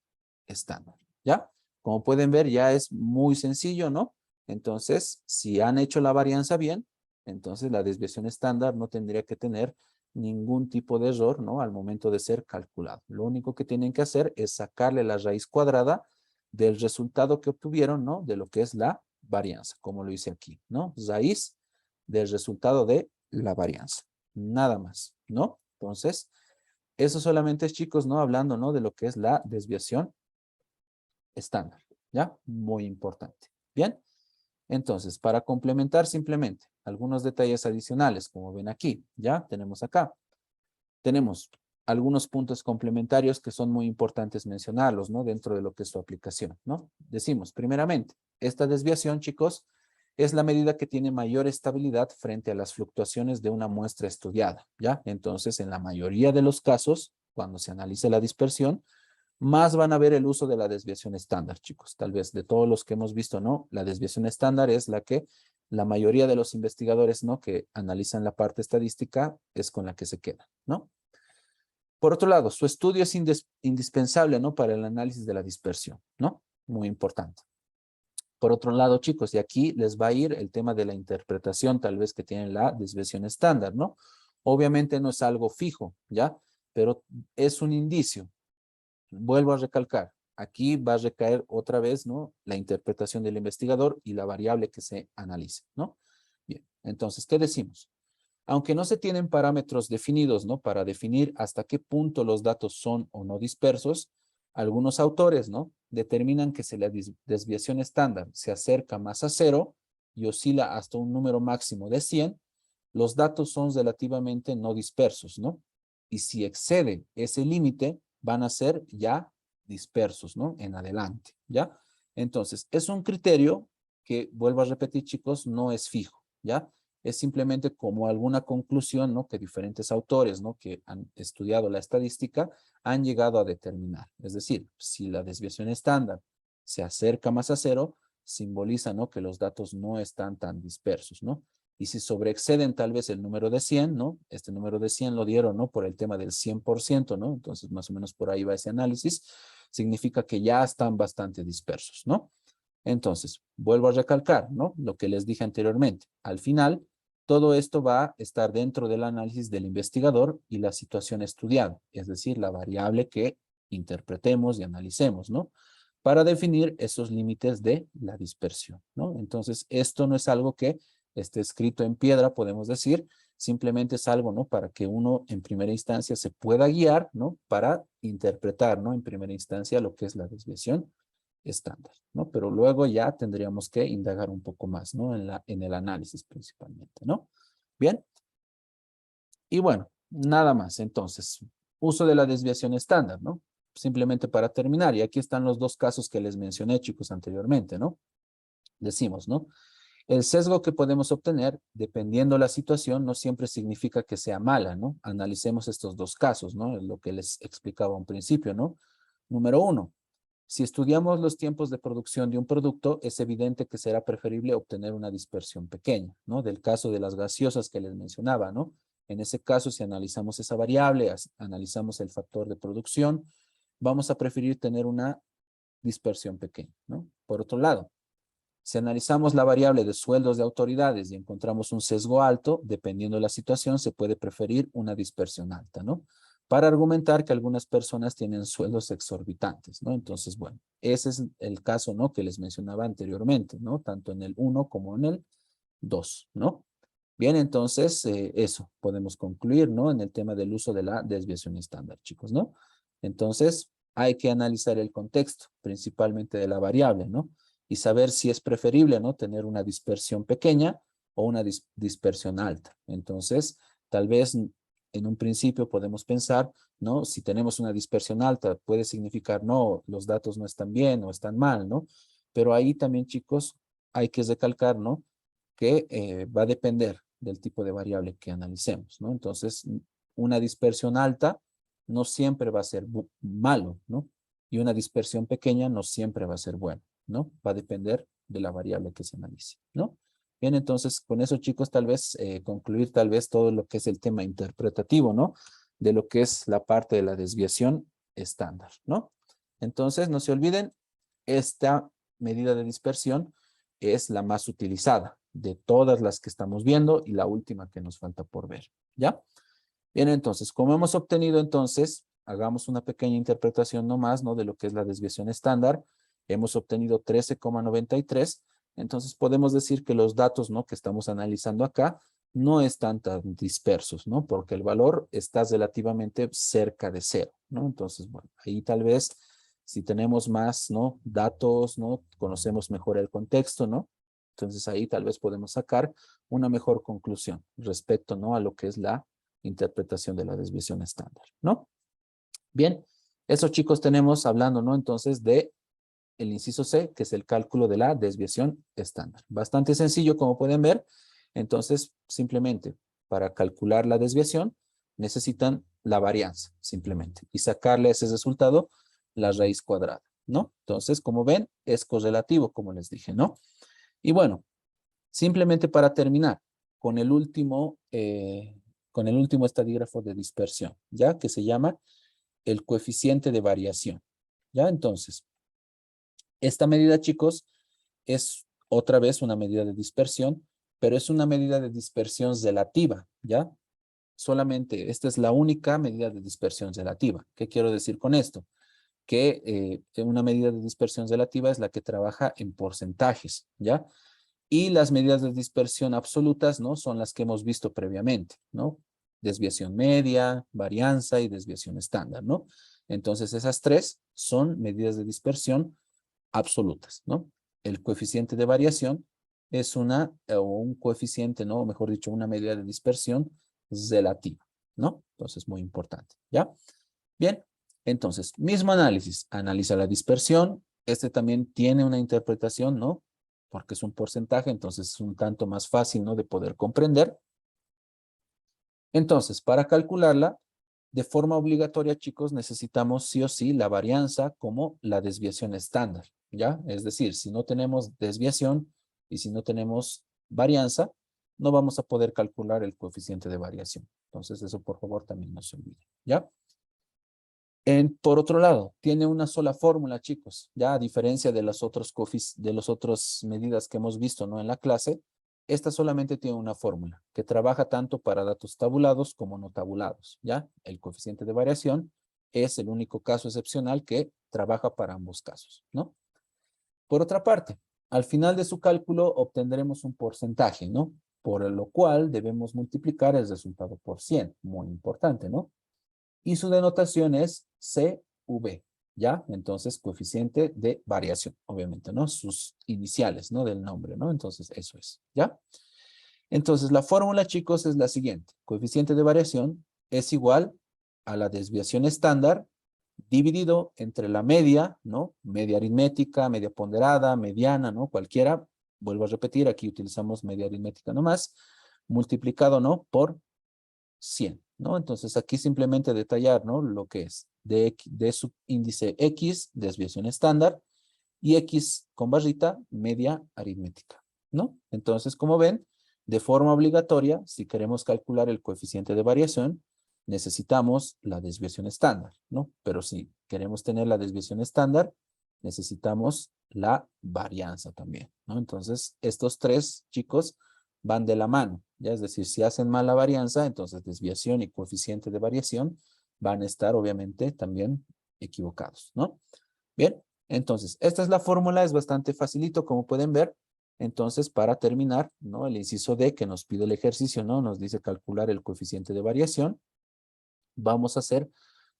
estándar, ¿ya? Como pueden ver, ya es muy sencillo, ¿no? Entonces, si han hecho la varianza bien, entonces la desviación estándar no tendría que tener ningún tipo de error, ¿no? Al momento de ser calculado. Lo único que tienen que hacer es sacarle la raíz cuadrada del resultado que obtuvieron, ¿no? De lo que es la varianza, como lo hice aquí, ¿no? Raíz del resultado de la varianza. Nada más, ¿no? Entonces, eso solamente es, chicos, ¿no? Hablando, ¿no? De lo que es la desviación estándar, ¿ya? Muy importante. Bien, entonces, para complementar simplemente algunos detalles adicionales, como ven aquí, ¿ya? Tenemos acá. Tenemos algunos puntos complementarios que son muy importantes mencionarlos, ¿no? Dentro de lo que es su aplicación, ¿no? Decimos, primeramente, esta desviación, chicos, es la medida que tiene mayor estabilidad frente a las fluctuaciones de una muestra estudiada, ¿ya? Entonces, en la mayoría de los casos, cuando se analice la dispersión, más van a ver el uso de la desviación estándar, chicos. Tal vez de todos los que hemos visto, ¿no? La desviación estándar es la que la mayoría de los investigadores, ¿no? Que analizan la parte estadística es con la que se queda, ¿no? Por otro lado, su estudio es indispensable, ¿no? Para el análisis de la dispersión, ¿no? Muy importante. Por otro lado, chicos, y aquí les va a ir el tema de la interpretación, tal vez que tiene la desviación estándar, ¿no? Obviamente no es algo fijo, ¿ya? Pero es un indicio. Vuelvo a recalcar, aquí va a recaer otra vez, ¿no? La interpretación del investigador y la variable que se analice, ¿no? Bien, entonces, ¿qué decimos? Aunque no se tienen parámetros definidos, ¿no? Para definir hasta qué punto los datos son o no dispersos, algunos autores, ¿no? Determinan que si la desviación estándar se acerca más a cero y oscila hasta un número máximo de 100, los datos son relativamente no dispersos, ¿no? Y si excede ese límite, van a ser ya dispersos, ¿no? En adelante, ¿ya? Entonces, es un criterio que, vuelvo a repetir, chicos, no es fijo, ¿ya? Es simplemente como alguna conclusión, ¿no? Que diferentes autores, ¿no? Que han estudiado la estadística han llegado a determinar. Es decir, si la desviación estándar se acerca más a cero, simboliza, ¿no? Que los datos no están tan dispersos, ¿no? Y si sobreexceden tal vez el número de 100, ¿no? Este número de 100 lo dieron, ¿no? Por el tema del 100%, ¿no? Entonces, más o menos por ahí va ese análisis. Significa que ya están bastante dispersos, ¿no? Entonces, vuelvo a recalcar, ¿no? Lo que les dije anteriormente. Al final, todo esto va a estar dentro del análisis del investigador y la situación estudiada, es decir, la variable que interpretemos y analicemos, ¿no? Para definir esos límites de la dispersión, ¿no? Entonces, esto no es algo que esté escrito en piedra, podemos decir, simplemente es algo, ¿no? Para que uno en primera instancia se pueda guiar, ¿no? Para interpretar, ¿no? En primera instancia lo que es la desviación estándar, ¿no? Pero luego ya tendríamos que indagar un poco más, ¿no? En el análisis principalmente, ¿no? Bien. Y bueno, nada más. Entonces, uso de la desviación estándar, ¿no? Simplemente para terminar, y aquí están los dos casos que les mencioné, chicos, anteriormente, ¿no? Decimos, ¿no? El sesgo que podemos obtener, dependiendo la situación, no siempre significa que sea mala, ¿no? Analicemos estos dos casos, ¿no? Lo que les explicaba a un principio, ¿no? Número uno, si estudiamos los tiempos de producción de un producto, es evidente que será preferible obtener una dispersión pequeña, ¿no? Del caso de las gaseosas que les mencionaba, ¿no? En ese caso, si analizamos esa variable, analizamos el factor de producción, vamos a preferir tener una dispersión pequeña, ¿no? Por otro lado, si analizamos la variable de sueldos de autoridades y encontramos un sesgo alto, dependiendo de la situación, se puede preferir una dispersión alta, ¿no? Para argumentar que algunas personas tienen sueldos exorbitantes, ¿no? Entonces, bueno, ese es el caso, ¿no? Que les mencionaba anteriormente, ¿no? Tanto en el 1 como en el 2, ¿no? Bien, entonces, eso podemos concluir, ¿no? En el tema del uso de la desviación estándar, chicos, ¿no? Entonces, hay que analizar el contexto, principalmente de la variable, ¿no? Y saber si es preferible, ¿no? Tener una dispersión pequeña o una dispersión alta. Entonces, tal vez en un principio podemos pensar, ¿no? Si tenemos una dispersión alta, puede significar, no, los datos no están bien o están mal, ¿no? Pero ahí también, chicos, hay que recalcar, ¿no? Que va a depender del tipo de variable que analicemos, ¿no? Entonces, una dispersión alta no siempre va a ser malo, ¿no? Y una dispersión pequeña no siempre va a ser buena, ¿no? Va a depender de la variable que se analice, ¿no? Bien, entonces, con eso, chicos, tal vez concluir tal vez todo lo que es el tema interpretativo, ¿no? De lo que es la parte de la desviación estándar, ¿no? Entonces, no se olviden, esta medida de dispersión es la más utilizada de todas las que estamos viendo y la última que nos falta por ver, ¿ya? Bien, entonces, como hemos obtenido entonces, hagamos una pequeña interpretación nomás, ¿no? De lo que es la desviación estándar. Hemos obtenido 13,93. Entonces, podemos decir que los datos, ¿no? Que estamos analizando acá no están tan dispersos, ¿no? Porque el valor está relativamente cerca de cero, ¿no? Entonces, bueno, ahí tal vez si tenemos más, ¿no? Datos, ¿no? Conocemos mejor el contexto, ¿no? Entonces, ahí tal vez podemos sacar una mejor conclusión respecto, ¿no? A lo que es la interpretación de la desviación estándar, ¿no? Bien, eso chicos tenemos hablando, ¿no? Entonces de el inciso C, que es el cálculo de la desviación estándar. Bastante sencillo, como pueden ver. Entonces, simplemente para calcular la desviación, necesitan la varianza, simplemente, y sacarle a ese resultado la raíz cuadrada, ¿no? Entonces, como ven, es correlativo, como les dije, ¿no? Y bueno, simplemente para terminar, con el último estadígrafo de dispersión, ¿ya? Que se llama el coeficiente de variación, ¿ya? Entonces, esta medida, chicos, es otra vez una medida de dispersión, pero es una medida de dispersión relativa, ¿ya? Solamente, esta es la única medida de dispersión relativa. ¿Qué quiero decir con esto? Que una medida de dispersión relativa es la que trabaja en porcentajes, ¿ya? Y las medidas de dispersión absolutas, ¿no? Son las que hemos visto previamente, ¿no? Desviación media, varianza y desviación estándar, ¿no? Entonces, esas tres son medidas de dispersión absolutas, ¿no? El coeficiente de variación es un coeficiente, ¿no? O mejor dicho, una medida de dispersión relativa, ¿no? Entonces, muy importante, ¿ya? Bien, entonces, mismo análisis. Analiza la dispersión. Este también tiene una interpretación, ¿no? Porque es un porcentaje, entonces es un tanto más fácil, ¿no? De poder comprender. Entonces, para calcularla, de forma obligatoria, chicos, necesitamos sí o sí la varianza como la desviación estándar, ¿ya? Es decir, si no tenemos desviación y si no tenemos varianza, no vamos a poder calcular el coeficiente de variación. Entonces, eso por favor también no se olvide, ¿ya? Por otro lado, tiene una sola fórmula, chicos, ya a diferencia de las otras medidas que hemos visto, ¿no? En la clase, esta solamente tiene una fórmula que trabaja tanto para datos tabulados como no tabulados, ¿ya? El coeficiente de variación es el único caso excepcional que trabaja para ambos casos, ¿no? Por otra parte, al final de su cálculo obtendremos un porcentaje, ¿no? Por lo cual debemos multiplicar el resultado por 100, muy importante, ¿no? Y su denotación es CV, ¿ya? Entonces, coeficiente de variación, obviamente, ¿no? Sus iniciales, ¿no? Del nombre, ¿no? Entonces, eso es, ¿ya? Entonces, la fórmula, chicos, es la siguiente. Coeficiente de variación es igual a la desviación estándar dividido entre la media, ¿no? Media aritmética, media ponderada, mediana, ¿no? Cualquiera. Vuelvo a repetir, aquí utilizamos media aritmética nomás, multiplicado, ¿no? Por 100, ¿no? Entonces aquí simplemente detallar, ¿no? Lo que es de subíndice X, desviación estándar, y X con barrita, media aritmética, ¿no? Entonces, como ven, de forma obligatoria, si queremos calcular el coeficiente de variación, necesitamos la desviación estándar, ¿no? Pero si queremos tener la desviación estándar, necesitamos la varianza también, ¿no? Entonces, estos tres, chicos, van de la mano, ¿ya? Es decir, si hacen mal la varianza, entonces desviación y coeficiente de variación van a estar, obviamente, también equivocados, ¿no? Bien, entonces, esta es la fórmula, es bastante facilito, como pueden ver. Entonces, para terminar, ¿no? El inciso D que nos pide el ejercicio, ¿no? Nos dice calcular el coeficiente de variación. Vamos a hacer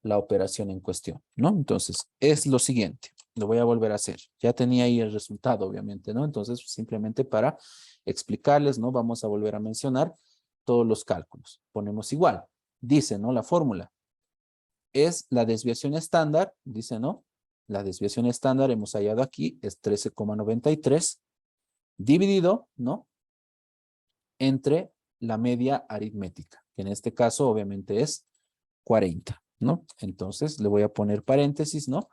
la operación en cuestión, ¿no? Entonces, es lo siguiente. Lo voy a volver a hacer. Ya tenía ahí el resultado, obviamente, ¿no? Entonces, simplemente para explicarles, ¿no? Vamos a volver a mencionar todos los cálculos. Ponemos igual. Dice, ¿no? La fórmula es la desviación estándar, dice, ¿no? La desviación estándar hemos hallado aquí es 13,93 dividido, ¿no? Entre la media aritmética, que en este caso obviamente es 40, ¿no? Entonces le voy a poner paréntesis, ¿no?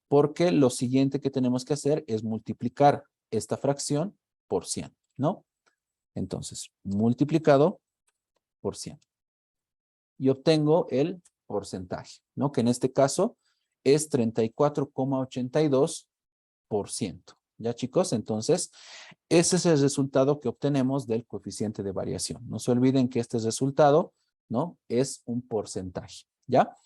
Porque lo siguiente que tenemos que hacer es multiplicar esta fracción por 100, ¿no? Entonces, multiplicado por 100. Y obtengo el porcentaje, ¿no? Que en este caso es 34,82%. ¿Ya, chicos? Entonces, ese es el resultado que obtenemos del coeficiente de variación. No se olviden que este resultado, ¿no? Es un porcentaje, ¿ya?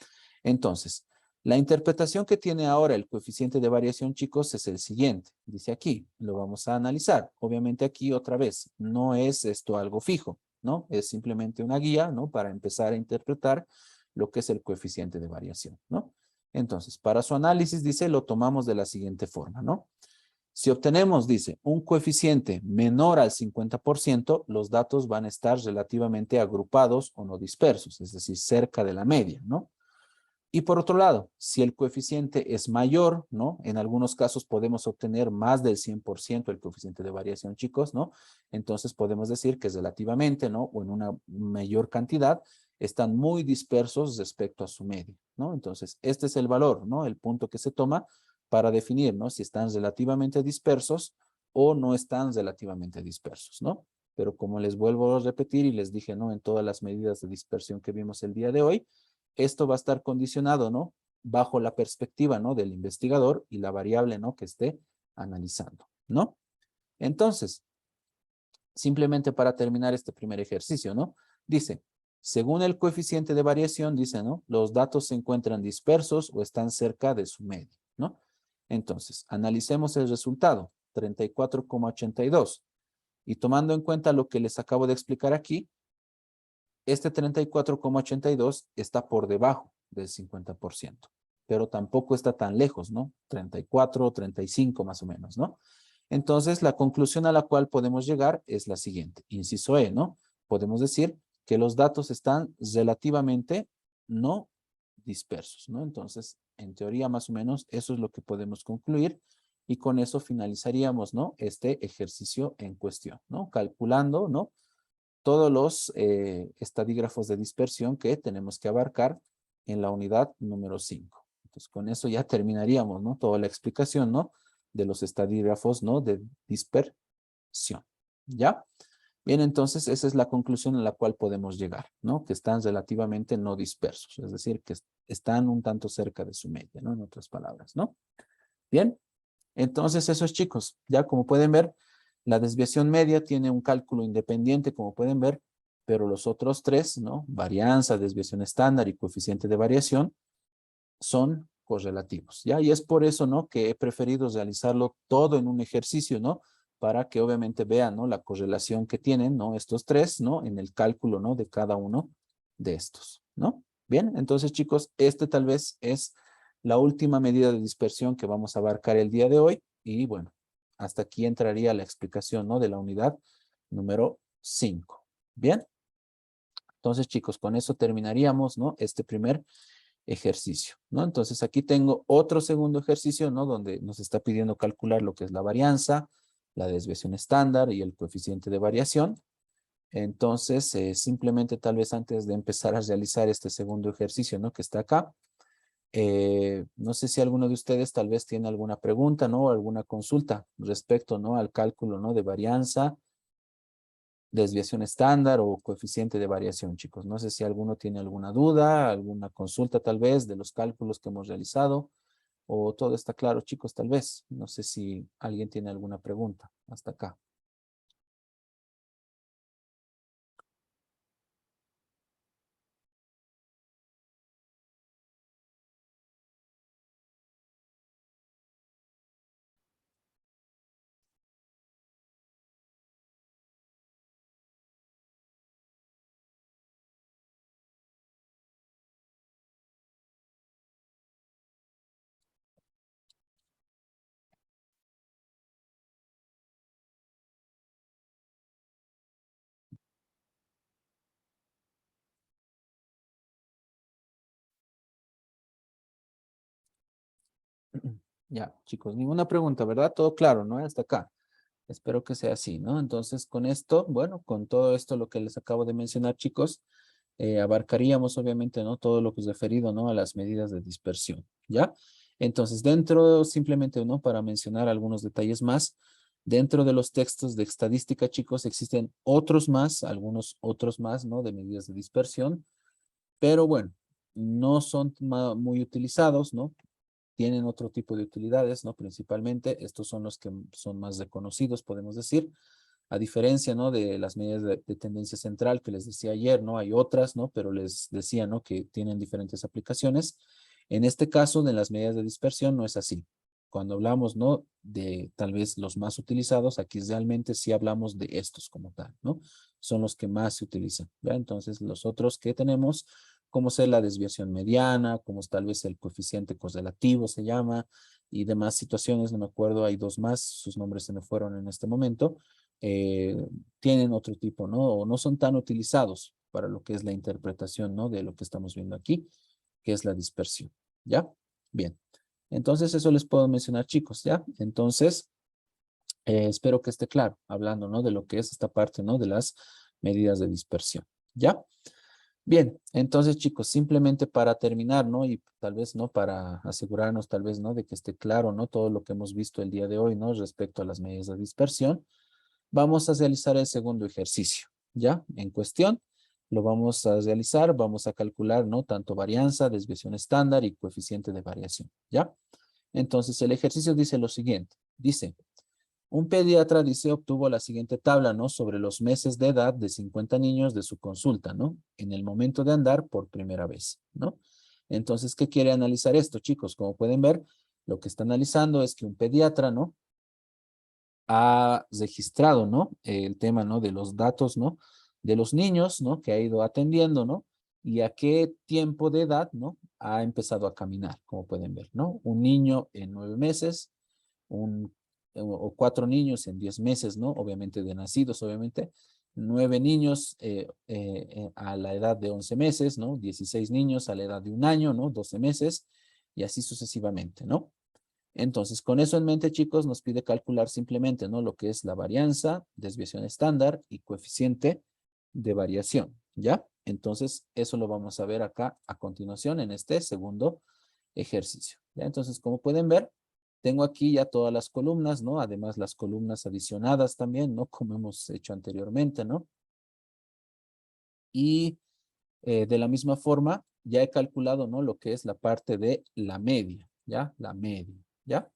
Entonces, la interpretación que tiene ahora el coeficiente de variación, chicos, es el siguiente. Dice aquí, lo vamos a analizar. Obviamente aquí otra vez, no es esto algo fijo, ¿no? Es simplemente una guía, ¿no? Para empezar a interpretar lo que es el coeficiente de variación, ¿no? Entonces, para su análisis, dice, lo tomamos de la siguiente forma, ¿no? Si obtenemos, dice, un coeficiente menor al 50%, los datos van a estar relativamente agrupados o no dispersos, es decir, cerca de la media, ¿no? Y por otro lado, si el coeficiente es mayor, ¿no? En algunos casos podemos obtener más del 100% el coeficiente de variación, chicos, ¿no? Entonces podemos decir que relativamente, ¿no? O en una mayor cantidad, están muy dispersos respecto a su media, ¿no? Entonces, este es el valor, ¿no? El punto que se toma para definir, ¿no? Si están relativamente dispersos o no están relativamente dispersos, ¿no? Pero como les vuelvo a repetir y les dije, ¿no? En todas las medidas de dispersión que vimos el día de hoy, esto va a estar condicionado, ¿no? Bajo la perspectiva, ¿no? Del investigador y la variable, ¿no? Que esté analizando, ¿no? Entonces, simplemente para terminar este primer ejercicio, ¿no? Dice, según el coeficiente de variación, dice, ¿no? Los datos se encuentran dispersos o están cerca de su media, ¿no? Entonces, analicemos el resultado, 34,82. Y tomando en cuenta lo que les acabo de explicar aquí, este 34,82 está por debajo del 50%, pero tampoco está tan lejos, ¿no? 34, 35 más o menos, ¿no? Entonces, la conclusión a la cual podemos llegar es la siguiente. Inciso E, ¿no? Podemos decir que los datos están relativamente no dispersos, ¿no? Entonces, en teoría, más o menos, eso es lo que podemos concluir y con eso finalizaríamos, ¿no? Este ejercicio en cuestión, ¿no? Calculando, ¿no? Todos los estadígrafos de dispersión que tenemos que abarcar en la unidad número 5. Entonces, con eso ya terminaríamos, ¿no? Toda la explicación, ¿no? De los estadígrafos, ¿no? De dispersión, ¿ya? Bien, entonces esa es la conclusión a la cual podemos llegar, ¿no? Que están relativamente no dispersos, es decir, que están un tanto cerca de su media, ¿no? En otras palabras, ¿no? Bien, entonces eso es, chicos, ya como pueden ver, la desviación media tiene un cálculo independiente, como pueden ver, pero los otros tres, ¿no? Varianza, desviación estándar y coeficiente de variación son correlativos, ¿ya? Y es por eso, ¿no? Que he preferido realizarlo todo en un ejercicio, ¿no? Para que obviamente vean, ¿no? La correlación que tienen, ¿no? Estos tres, ¿no? En el cálculo, ¿no? De cada uno de estos, ¿no? Bien, entonces, chicos, este tal vez es la última medida de dispersión que vamos a abarcar el día de hoy. Y bueno, hasta aquí entraría la explicación, ¿no? De la unidad número 5. Bien. Entonces, chicos, con eso terminaríamos, ¿no? Este primer ejercicio, ¿no? Entonces, aquí tengo otro segundo ejercicio, ¿no? Donde nos está pidiendo calcular lo que es la varianza, la desviación estándar y el coeficiente de variación. Entonces, simplemente tal vez antes de empezar a realizar este segundo ejercicio, ¿no? Que está acá, no sé si alguno de ustedes tal vez tiene alguna pregunta, ¿no? O alguna consulta respecto, ¿no? Al cálculo, ¿no? De varianza, desviación estándar o coeficiente de variación, chicos. No sé si alguno tiene alguna duda, alguna consulta tal vez de los cálculos que hemos realizado o todo está claro, chicos, tal vez. No sé si alguien tiene alguna pregunta hasta acá. Ya, chicos, ninguna pregunta, ¿verdad? Todo claro, ¿no? Hasta acá. Espero que sea así, ¿no? Entonces, con esto, bueno, con todo esto lo que les acabo de mencionar, chicos, abarcaríamos obviamente, ¿no? Todo lo que es referido, ¿no? A las medidas de dispersión, ¿ya? Entonces, dentro, simplemente, ¿no? Para mencionar algunos detalles más, dentro de los textos de estadística, chicos, existen otros más, algunos otros más, ¿no? De medidas de dispersión, pero bueno, no son muy utilizados, ¿no? Tienen otro tipo de utilidades, ¿no? Principalmente, estos son los que son más reconocidos, podemos decir, a diferencia, ¿no? De las medidas de tendencia central que les decía ayer, ¿no? Hay otras, ¿no? Pero les decía, ¿no? Que tienen diferentes aplicaciones. En este caso, de las medidas de dispersión, no es así. Cuando hablamos, ¿no? De tal vez los más utilizados, aquí realmente sí hablamos de estos como tal, ¿no? Son los que más se utilizan, ¿ya? Entonces, los otros que tenemos, como ser la desviación mediana, como es tal vez el coeficiente correlativo se llama, y demás situaciones, no me acuerdo, hay dos más, sus nombres se me fueron en este momento, eh, tienen otro tipo, ¿no? O no son tan utilizados para lo que es la interpretación, ¿no? De lo que estamos viendo aquí, que es la dispersión, ¿ya? Bien, entonces eso les puedo mencionar, chicos, ¿ya? Entonces, espero que esté claro, hablando, ¿no? De lo que es esta parte, ¿no? De las medidas de dispersión, ¿ya? Bien, entonces chicos, simplemente para terminar, ¿no? Y tal vez, ¿no? Para asegurarnos, tal vez, ¿no? De que esté claro, ¿no? Todo lo que hemos visto el día de hoy, ¿no? Respecto a las medidas de dispersión, vamos a realizar el segundo ejercicio, ¿ya? En cuestión, lo vamos a realizar, vamos a calcular, ¿no? Tanto varianza, desviación estándar y coeficiente de variación, ¿ya? Entonces, el ejercicio dice lo siguiente, dice, un pediatra dice obtuvo la siguiente tabla, ¿no? Sobre los meses de edad de 50 niños de su consulta, ¿no? En el momento de andar por primera vez, ¿no? Entonces, ¿qué quiere analizar esto, chicos? Como pueden ver, lo que está analizando es que un pediatra, ¿no? Ha registrado, ¿no? El tema, ¿no? De los datos, ¿no? De los niños, ¿no? Que ha ido atendiendo, ¿no? Y a qué tiempo de edad, ¿no? Ha empezado a caminar, como pueden ver, ¿no? Un niño en 9 meses, un o 4 niños en 10 meses, ¿no? Obviamente de nacidos, obviamente. 9 niños a la edad de 11 meses, ¿no? 16 niños a la edad de 1 año, ¿no? 12 meses y así sucesivamente, ¿no? Entonces, con eso en mente, chicos, nos pide calcular simplemente, ¿no? Lo que es la varianza, desviación estándar y coeficiente de variación, ¿ya? Entonces, eso lo vamos a ver acá a continuación en este segundo ejercicio, ¿ya? Entonces, como pueden ver, tengo aquí ya todas las columnas, ¿no? Además, las columnas adicionadas también, ¿no? Como hemos hecho anteriormente, ¿no? Y de la misma forma, ya he calculado, ¿no? Lo que es la parte de la media, ¿ya? La media, ¿ya?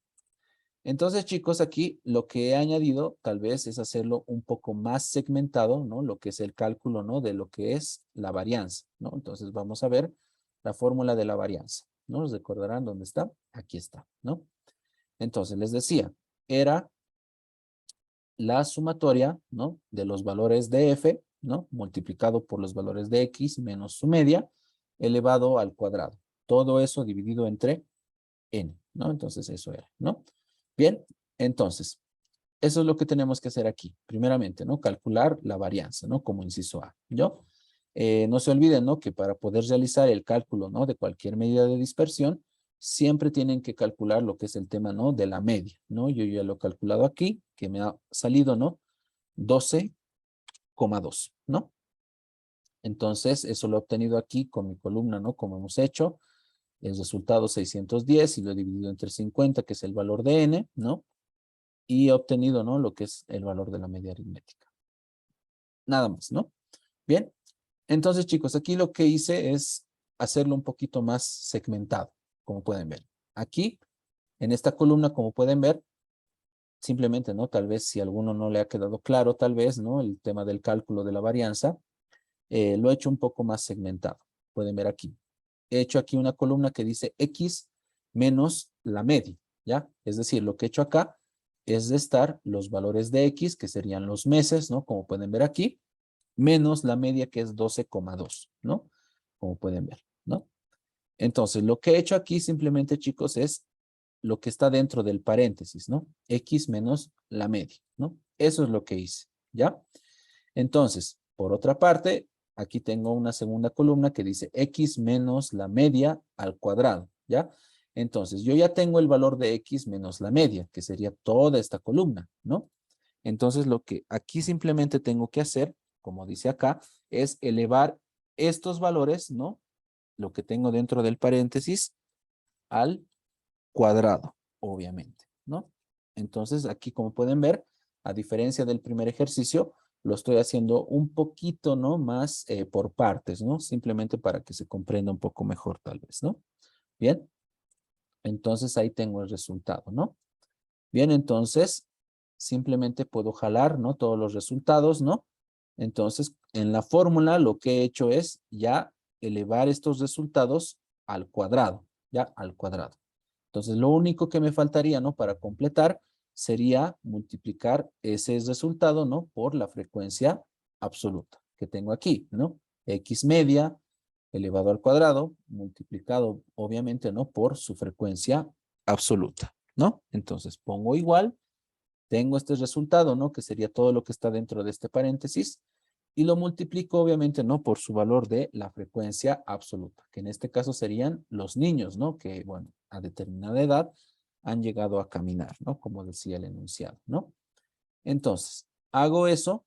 Entonces, chicos, aquí lo que he añadido tal vez es hacerlo un poco más segmentado, ¿no? Lo que es el cálculo, ¿no? De lo que es la varianza, ¿no? Entonces, vamos a ver la fórmula de la varianza, ¿no? ¿Recordarán dónde está? Aquí está, ¿no? Entonces, les decía, era la sumatoria, ¿no? De los valores de f, ¿no? Multiplicado por los valores de x menos su media, elevado al cuadrado. Todo eso dividido entre n, ¿no? Entonces, eso era, ¿no? Bien, entonces, eso es lo que tenemos que hacer aquí. Primeramente, ¿no? Calcular la varianza, ¿no? Como inciso A, ¿yo? No se olviden, ¿no? Que para poder realizar el cálculo, ¿no? De cualquier medida de dispersión, siempre tienen que calcular lo que es el tema, ¿no? De la media, ¿no? Yo ya lo he calculado aquí, que me ha salido, ¿no? 12,2, ¿no? Entonces, eso lo he obtenido aquí con mi columna, ¿no? Como hemos hecho. El resultado 610 y lo he dividido entre 50, que es el valor de n, ¿no? Y he obtenido, ¿no? Lo que es el valor de la media aritmética. Nada más, ¿no? Bien. Entonces, chicos, aquí lo que hice es hacerlo un poquito más segmentado, como pueden ver. Aquí, en esta columna, como pueden ver, simplemente, ¿no? Tal vez si a alguno no le ha quedado claro, tal vez, ¿no? El tema del cálculo de la varianza, lo he hecho un poco más segmentado. Pueden ver aquí. He hecho aquí una columna que dice X menos la media, ¿ya? Es decir, lo que he hecho acá es restar los valores de X, que serían los meses, ¿no? Como pueden ver aquí, menos la media que es 12,2, ¿no? Como pueden ver, ¿no? Entonces, lo que he hecho aquí simplemente, chicos, es lo que está dentro del paréntesis, ¿no? X menos la media, ¿no? Eso es lo que hice, ¿ya? Entonces, por otra parte, aquí tengo una segunda columna que dice X menos la media al cuadrado, ¿ya? Entonces, yo ya tengo el valor de X menos la media, que sería toda esta columna, ¿no? Entonces, lo que aquí simplemente tengo que hacer, como dice acá, es elevar estos valores, ¿no? Lo que tengo dentro del paréntesis al cuadrado, obviamente, ¿no? Entonces, aquí como pueden ver, a diferencia del primer ejercicio, lo estoy haciendo un poquito, ¿no? Más por partes, ¿no? Simplemente para que se comprenda un poco mejor, tal vez, ¿no? Bien, entonces ahí tengo el resultado, ¿no? Bien, entonces, simplemente puedo jalar, ¿no? Todos los resultados, ¿no? Entonces, en la fórmula lo que he hecho es ya elevar estos resultados al cuadrado, ya al cuadrado. Entonces, lo único que me faltaría, ¿no? Para completar sería multiplicar ese resultado, ¿no? Por la frecuencia absoluta que tengo aquí, ¿no? X media elevado al cuadrado, multiplicado, obviamente, ¿no? Por su frecuencia absoluta, ¿no? Entonces, pongo igual, tengo este resultado, ¿no? Que sería todo lo que está dentro de este paréntesis, y lo multiplico, obviamente, ¿no? Por su valor de la frecuencia absoluta, que en este caso serían los niños, ¿no? Que, bueno, a determinada edad han llegado a caminar, ¿no? Como decía el enunciado, ¿no? Entonces, hago eso,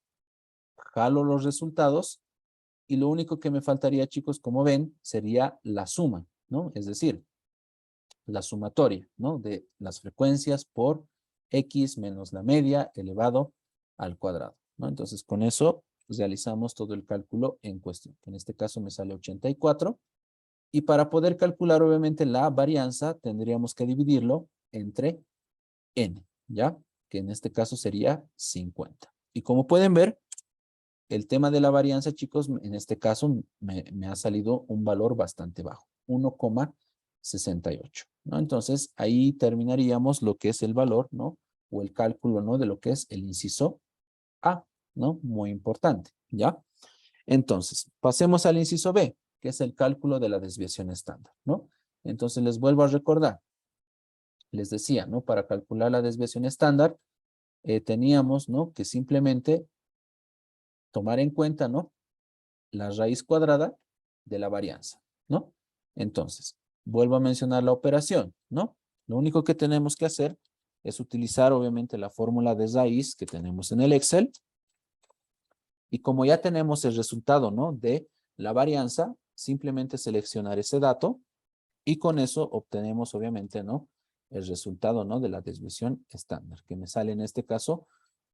jalo los resultados, y lo único que me faltaría, chicos, como ven, sería la suma, ¿no? Es decir, la sumatoria, ¿no? De las frecuencias por X menos la media elevado al cuadrado, ¿no? Entonces, con eso realizamos todo el cálculo en cuestión. En este caso me sale 84. Y para poder calcular, obviamente, la varianza, tendríamos que dividirlo entre n, ¿ya? Que en este caso sería 50. Y como pueden ver, el tema de la varianza, chicos, en este caso me ha salido un valor bastante bajo, 1,68, ¿no? Entonces, ahí terminaríamos lo que es el valor, ¿no? O el cálculo, ¿no? De lo que es el inciso A, ¿no? Muy importante, ¿ya? Entonces, pasemos al inciso B, que es el cálculo de la desviación estándar, ¿no? Entonces, les vuelvo a recordar. les decía, ¿no? Para calcular la desviación estándar, teníamos, ¿no? Que simplemente tomar en cuenta, ¿no? La raíz cuadrada de la varianza, ¿no? Entonces, vuelvo a mencionar la operación, ¿no? Lo único que tenemos que hacer es utilizar, obviamente, la fórmula de raíz que tenemos en el Excel. Y como ya tenemos el resultado, ¿no? De la varianza, simplemente seleccionar ese dato y con eso obtenemos, obviamente, ¿no? El resultado, ¿no? De la desviación estándar, que me sale en este caso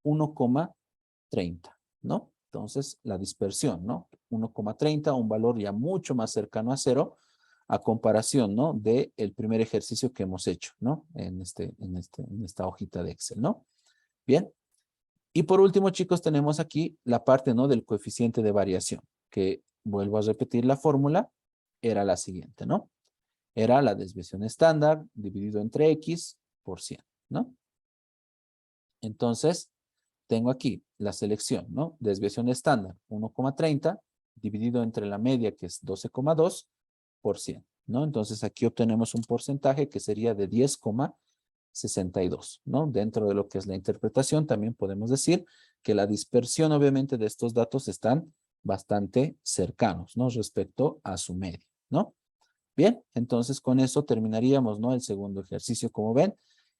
1,30, ¿no? Entonces, la dispersión, ¿no? 1,30, un valor ya mucho más cercano a cero, a comparación, ¿no? De el primer ejercicio que hemos hecho, ¿no? En esta hojita de Excel, ¿no? Bien. Y por último, chicos, tenemos aquí la parte, ¿no? Del coeficiente de variación, que vuelvo a repetir la fórmula, era la siguiente, ¿no? Era la desviación estándar dividido entre X por 100, ¿no? Entonces, tengo aquí la selección, ¿no? Desviación estándar 1,30 dividido entre la media, que es 12,2 por 100, ¿no? Entonces, aquí obtenemos un porcentaje que sería de 10,62, ¿no? Dentro de lo que es la interpretación, también podemos decir que la dispersión, obviamente, de estos datos están bastante cercanos, ¿no? Respecto a su media, ¿no? Bien, entonces con eso terminaríamos, ¿no? El segundo ejercicio, como ven,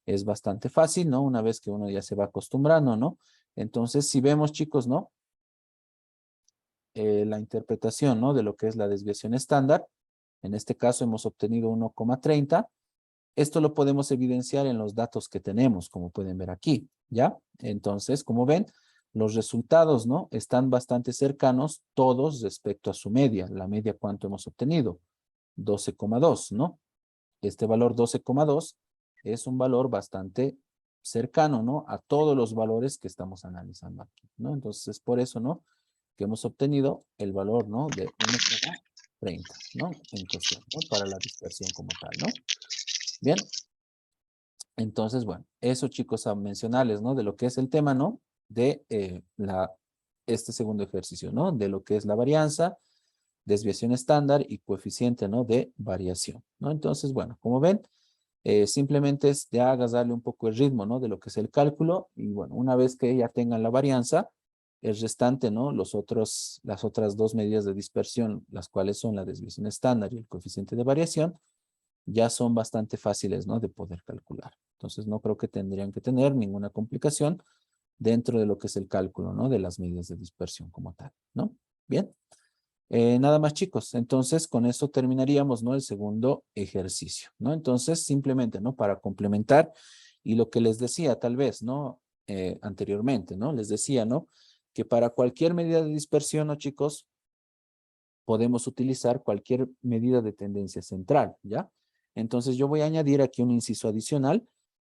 es bastante fácil, ¿no? Una vez que uno ya se va acostumbrando, ¿no? Entonces, si vemos, chicos, ¿no? La interpretación, ¿no? De lo que es la desviación estándar. En este caso hemos obtenido 1,30. Esto lo podemos evidenciar en los datos que tenemos, como pueden ver aquí, ¿ya? Entonces, como ven, los resultados, ¿no? Están bastante cercanos todos respecto a su media. La media, ¿cuánto hemos obtenido? 12,2, ¿no? Este valor 12,2 es un valor bastante cercano, ¿no? A todos los valores que estamos analizando aquí, ¿no? Entonces, es por eso, ¿no? Que hemos obtenido el valor, ¿no? De 1,30, ¿no? En cuestión, ¿no? Para la dispersión como tal, ¿no? Bien. Entonces, bueno, eso, chicos, a mencionarles, ¿no? De lo que es el tema, ¿no? De este segundo ejercicio, ¿no? De lo que es la varianza, desviación estándar y coeficiente, ¿no? De variación, ¿no? Entonces, bueno, como ven, simplemente es ya hagas darle un poco el ritmo, ¿no? De lo que es el cálculo y bueno, una vez que ya tengan la varianza, el restante, ¿no? Las otras dos medidas de dispersión, las cuales son la desviación estándar y el coeficiente de variación, ya son bastante fáciles, ¿no? De poder calcular. Entonces, no creo que tendrían que tener ninguna complicación dentro de lo que es el cálculo, ¿no? De las medidas de dispersión como tal, ¿no? Bien. Nada más, chicos. Entonces, con esto terminaríamos, ¿no? El segundo ejercicio, ¿no? Entonces, simplemente, ¿no? Para complementar y lo que les decía, tal vez, ¿no? Anteriormente, ¿no? Les decía, ¿no? Que para cualquier medida de dispersión, ¿no, chicos? Podemos utilizar cualquier medida de tendencia central, ¿ya? Entonces, yo voy a añadir aquí un inciso adicional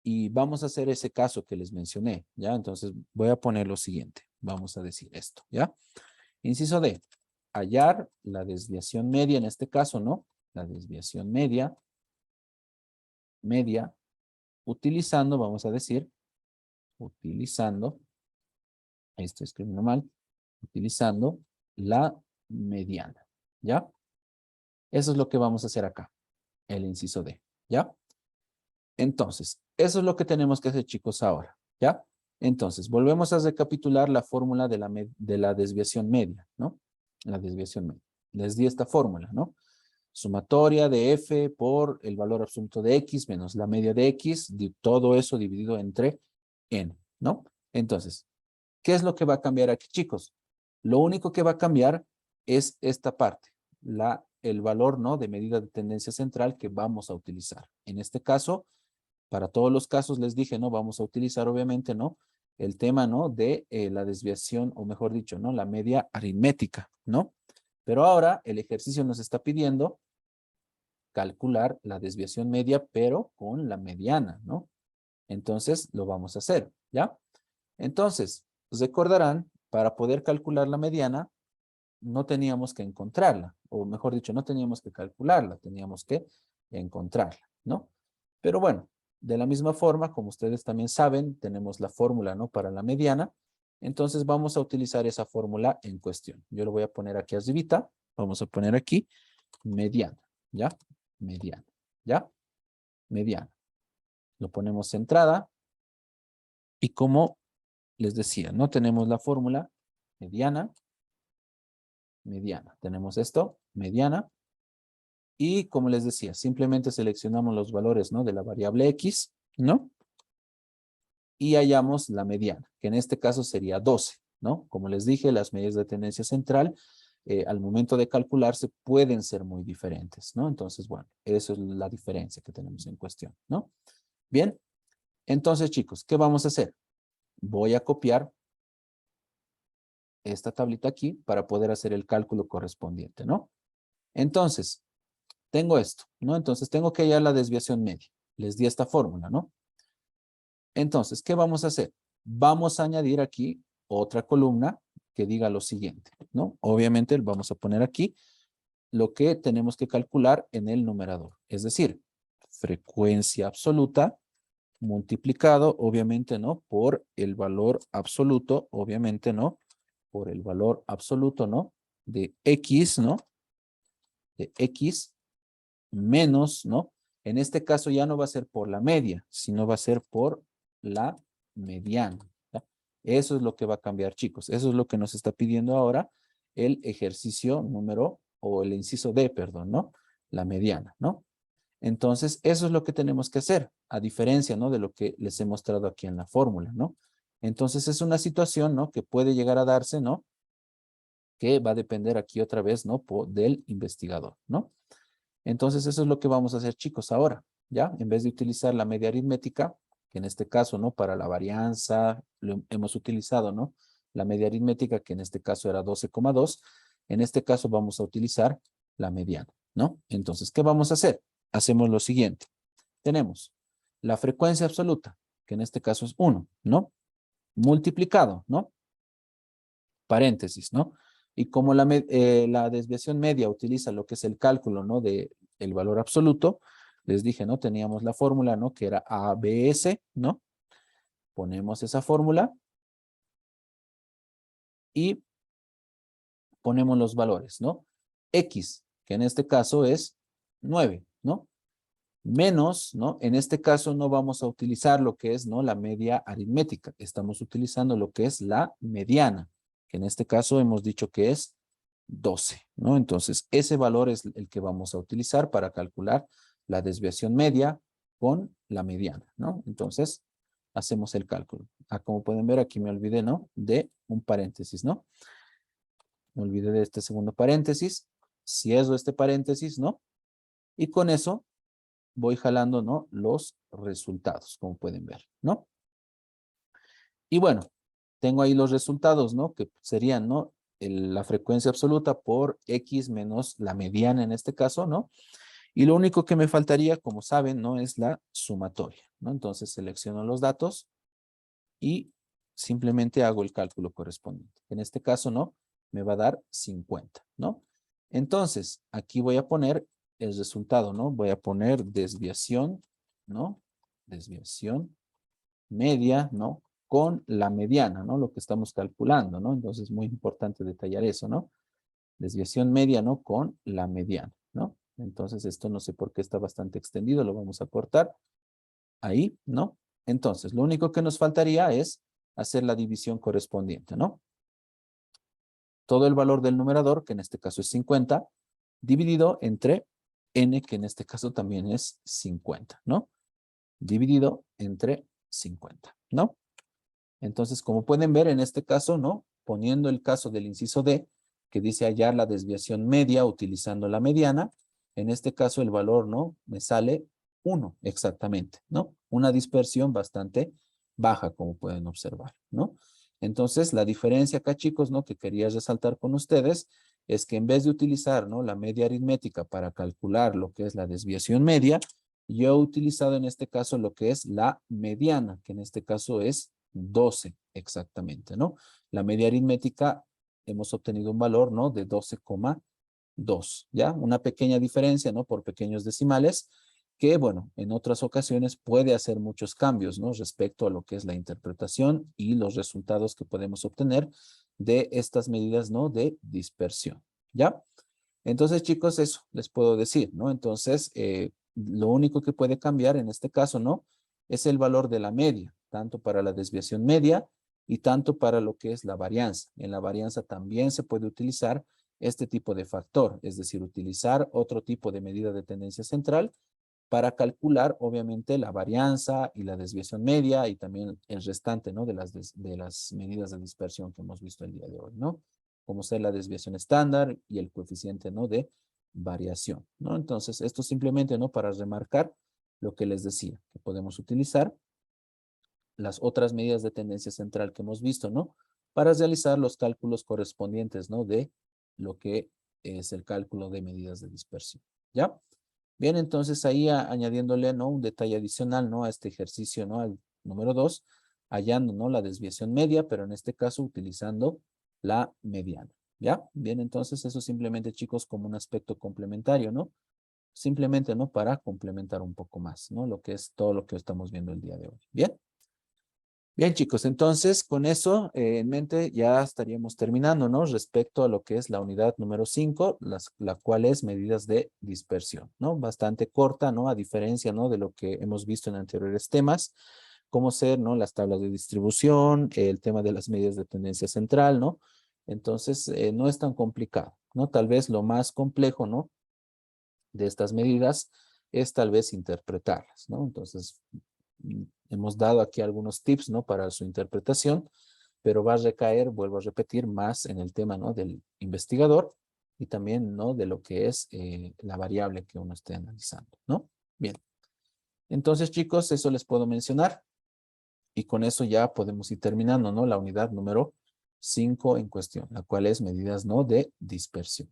y vamos a hacer ese caso que les mencioné, ¿ya? Entonces, voy a poner lo siguiente. Vamos a decir esto, ¿ya? Inciso D, hallar la desviación media, en este caso, ¿no? La desviación media, utilizando, vamos a decir, utilizando, estoy escribiendo mal, utilizando la mediana, ¿ya? Eso es lo que vamos a hacer acá, el inciso D, ¿ya? Entonces, eso es lo que tenemos que hacer, chicos, ahora, ¿ya? Entonces, volvemos a recapitular la fórmula de la desviación media, ¿no? La desviación media. Les di esta fórmula, ¿no? Sumatoria de f por el valor absoluto de x menos la media de x, todo eso dividido entre n, ¿no? Entonces, ¿qué es lo que va a cambiar aquí, chicos? Lo único que va a cambiar es esta parte, el valor, ¿no? De medida de tendencia central que vamos a utilizar. En este caso, para todos los casos les dije, ¿no? Vamos a utilizar, obviamente, ¿no? El tema, ¿no? De la desviación, o mejor dicho, ¿no? La media aritmética, ¿no? Pero ahora el ejercicio nos está pidiendo calcular la desviación media, pero con la mediana, ¿no? Entonces, lo vamos a hacer, ¿ya? Entonces, recordarán, para poder calcular la mediana, no teníamos que encontrarla, o mejor dicho, no teníamos que calcularla, teníamos que encontrarla, ¿no? Pero bueno, de la misma forma, como ustedes también saben, tenemos la fórmula, ¿no? Para la mediana, entonces vamos a utilizar esa fórmula en cuestión. Yo lo voy a poner aquí arribita, vamos a poner aquí mediana, ¿ya? Mediana, ¿ya? Mediana. Lo ponemos centrada. Y como les decía, ¿no? Tenemos la fórmula mediana, mediana. Tenemos esto, mediana. Y como les decía, simplemente seleccionamos los valores, ¿no? De la variable X, ¿no? Y hallamos la mediana, que en este caso sería 12, ¿no? Como les dije, las medidas de tendencia central, al momento de calcularse, pueden ser muy diferentes, ¿no? Entonces, bueno, eso es la diferencia que tenemos en cuestión, ¿no? Bien, entonces, chicos, ¿qué vamos a hacer? Voy a copiar esta tablita aquí para poder hacer el cálculo correspondiente, ¿no? Entonces, tengo esto, ¿no? Entonces, tengo que hallar la desviación media. Les di esta fórmula, ¿no? Entonces, ¿qué vamos a hacer? Vamos a añadir aquí otra columna que diga lo siguiente, ¿no? Obviamente, vamos a poner aquí lo que tenemos que calcular en el numerador. Es decir, frecuencia absoluta multiplicado, obviamente, ¿no? Por el valor absoluto, obviamente, ¿no? Por el valor absoluto, ¿no? De X, ¿no? De X menos, ¿no? En este caso ya no va a ser por la media, sino va a ser por la mediana. ¿Ya? Eso es lo que va a cambiar, chicos. Eso es lo que nos está pidiendo ahora el ejercicio número, o el inciso D, perdón, ¿no? La mediana, ¿no? Entonces, eso es lo que tenemos que hacer, a diferencia, ¿no? De lo que les he mostrado aquí en la fórmula, ¿no? Entonces, es una situación, ¿no? Que puede llegar a darse, ¿no? Que va a depender aquí otra vez, ¿no? Del investigador, ¿no? Entonces, eso es lo que vamos a hacer, chicos, ahora, ¿ya? En vez de utilizar la media aritmética, que en este caso, ¿no? Para la varianza, hemos utilizado, ¿no? La media aritmética, que en este caso era 12,2. En este caso vamos a utilizar la mediana, ¿no? Entonces, ¿qué vamos a hacer? Hacemos lo siguiente. Tenemos la frecuencia absoluta, que en este caso es 1, ¿no? Multiplicado, ¿no? Paréntesis, ¿no? Y como la desviación media utiliza lo que es el cálculo, ¿no? De el valor absoluto, les dije, ¿no? Teníamos la fórmula, ¿no? Que era ABS, ¿no? Ponemos esa fórmula y ponemos los valores, ¿no? X, que en este caso es 9, ¿no? Menos, ¿no? En este caso no vamos a utilizar lo que es, ¿no? La media aritmética. Estamos utilizando lo que es la mediana, que en este caso hemos dicho que es 12, ¿no? Entonces, ese valor es el que vamos a utilizar para calcular la desviación media con la mediana, ¿no? Entonces, hacemos el cálculo. Como pueden ver, aquí me olvidé, ¿no? De un paréntesis, ¿no? Me olvidé de este segundo paréntesis. Cierro este paréntesis, ¿no? Y con eso voy jalando, ¿no? Los resultados, como pueden ver, ¿no? Y bueno, tengo ahí los resultados, ¿no? Que serían, ¿no? La frecuencia absoluta por X menos la mediana en este caso, ¿no? Y lo único que me faltaría, como saben, ¿no? Es la sumatoria, ¿no? Entonces selecciono los datos y simplemente hago el cálculo correspondiente. En este caso, ¿no? Me va a dar 50, ¿no? Entonces, aquí voy a poner el resultado, ¿no? Voy a poner desviación, ¿no? Desviación media, ¿no? Con la mediana, ¿no? Lo que estamos calculando, ¿no? Entonces, es muy importante detallar eso, ¿no? Desviación media, ¿no? Con la mediana, ¿no? Entonces, esto no sé por qué está bastante extendido, lo vamos a cortar. Ahí, ¿no? Entonces, lo único que nos faltaría es hacer la división correspondiente, ¿no? Todo el valor del numerador, que en este caso es 50, dividido entre n, que en este caso también es 50, ¿no? Dividido entre 50, ¿no? Entonces, como pueden ver, en este caso, ¿no? Poniendo el caso del inciso D, que dice hallar la desviación media utilizando la mediana, en este caso el valor, ¿no? Me sale 1 exactamente, ¿no? Una dispersión bastante baja, como pueden observar, ¿no? Entonces, la diferencia acá, chicos, ¿no? Que quería resaltar con ustedes es que en vez de utilizar, ¿no? La media aritmética para calcular lo que es la desviación media, yo he utilizado en este caso lo que es la mediana, que en este caso es 12 exactamente, ¿no? La media aritmética hemos obtenido un valor, ¿no? De 12,2, ¿ya? Una pequeña diferencia, ¿no? Por pequeños decimales que, bueno, en otras ocasiones puede hacer muchos cambios, ¿no? Respecto a lo que es la interpretación y los resultados que podemos obtener de estas medidas, ¿no? De dispersión, ¿ya? Entonces, chicos, eso les puedo decir, ¿no? Entonces, lo único que puede cambiar en este caso, ¿no? es el valor de la media, tanto para la desviación media y tanto para lo que es la varianza. En la varianza también se puede utilizar este tipo de factor, es decir, utilizar otro tipo de medida de tendencia central para calcular, obviamente, la varianza y la desviación media y también el restante, ¿no? De las medidas de dispersión que hemos visto el día de hoy, ¿no? Como ser la desviación estándar y el coeficiente, ¿no? De variación, ¿no? Entonces, esto simplemente, ¿no? Para remarcar lo que les decía, que podemos utilizar las otras medidas de tendencia central que hemos visto, ¿no? Para realizar los cálculos correspondientes, ¿no? De lo que es el cálculo de medidas de dispersión, ¿ya? Bien, entonces ahí añadiéndole, ¿no? Un detalle adicional, ¿no? A este ejercicio, ¿no? Al número 2, hallando, ¿no? La desviación media, pero en este caso utilizando la mediana, ¿ya? Bien, entonces eso simplemente, chicos, como un aspecto complementario, ¿no? Simplemente, ¿no? Para complementar un poco más, ¿no? Lo que es todo lo que estamos viendo el día de hoy. Bien. Bien, chicos, entonces con eso en mente ya estaríamos terminando, ¿no? Respecto a lo que es la unidad número 5, la cual es medidas de dispersión, ¿no? Bastante corta, ¿no? A diferencia, ¿no? De lo que hemos visto en anteriores temas, como ser, ¿no? Las tablas de distribución, el tema de las medidas de tendencia central, ¿no? Entonces, no es tan complicado, ¿no? Tal vez lo más complejo, ¿no? De estas medidas es tal vez interpretarlas, ¿no? Entonces, hemos dado aquí algunos tips, ¿no? Para su interpretación, pero va a recaer, vuelvo a repetir, más en el tema, ¿no? Del investigador y también, ¿no? De lo que es la variable que uno esté analizando, ¿no? Bien. Entonces, chicos, eso les puedo mencionar y con eso ya podemos ir terminando, ¿no? La unidad número 5 en cuestión, la cual es medidas, ¿no? De dispersión.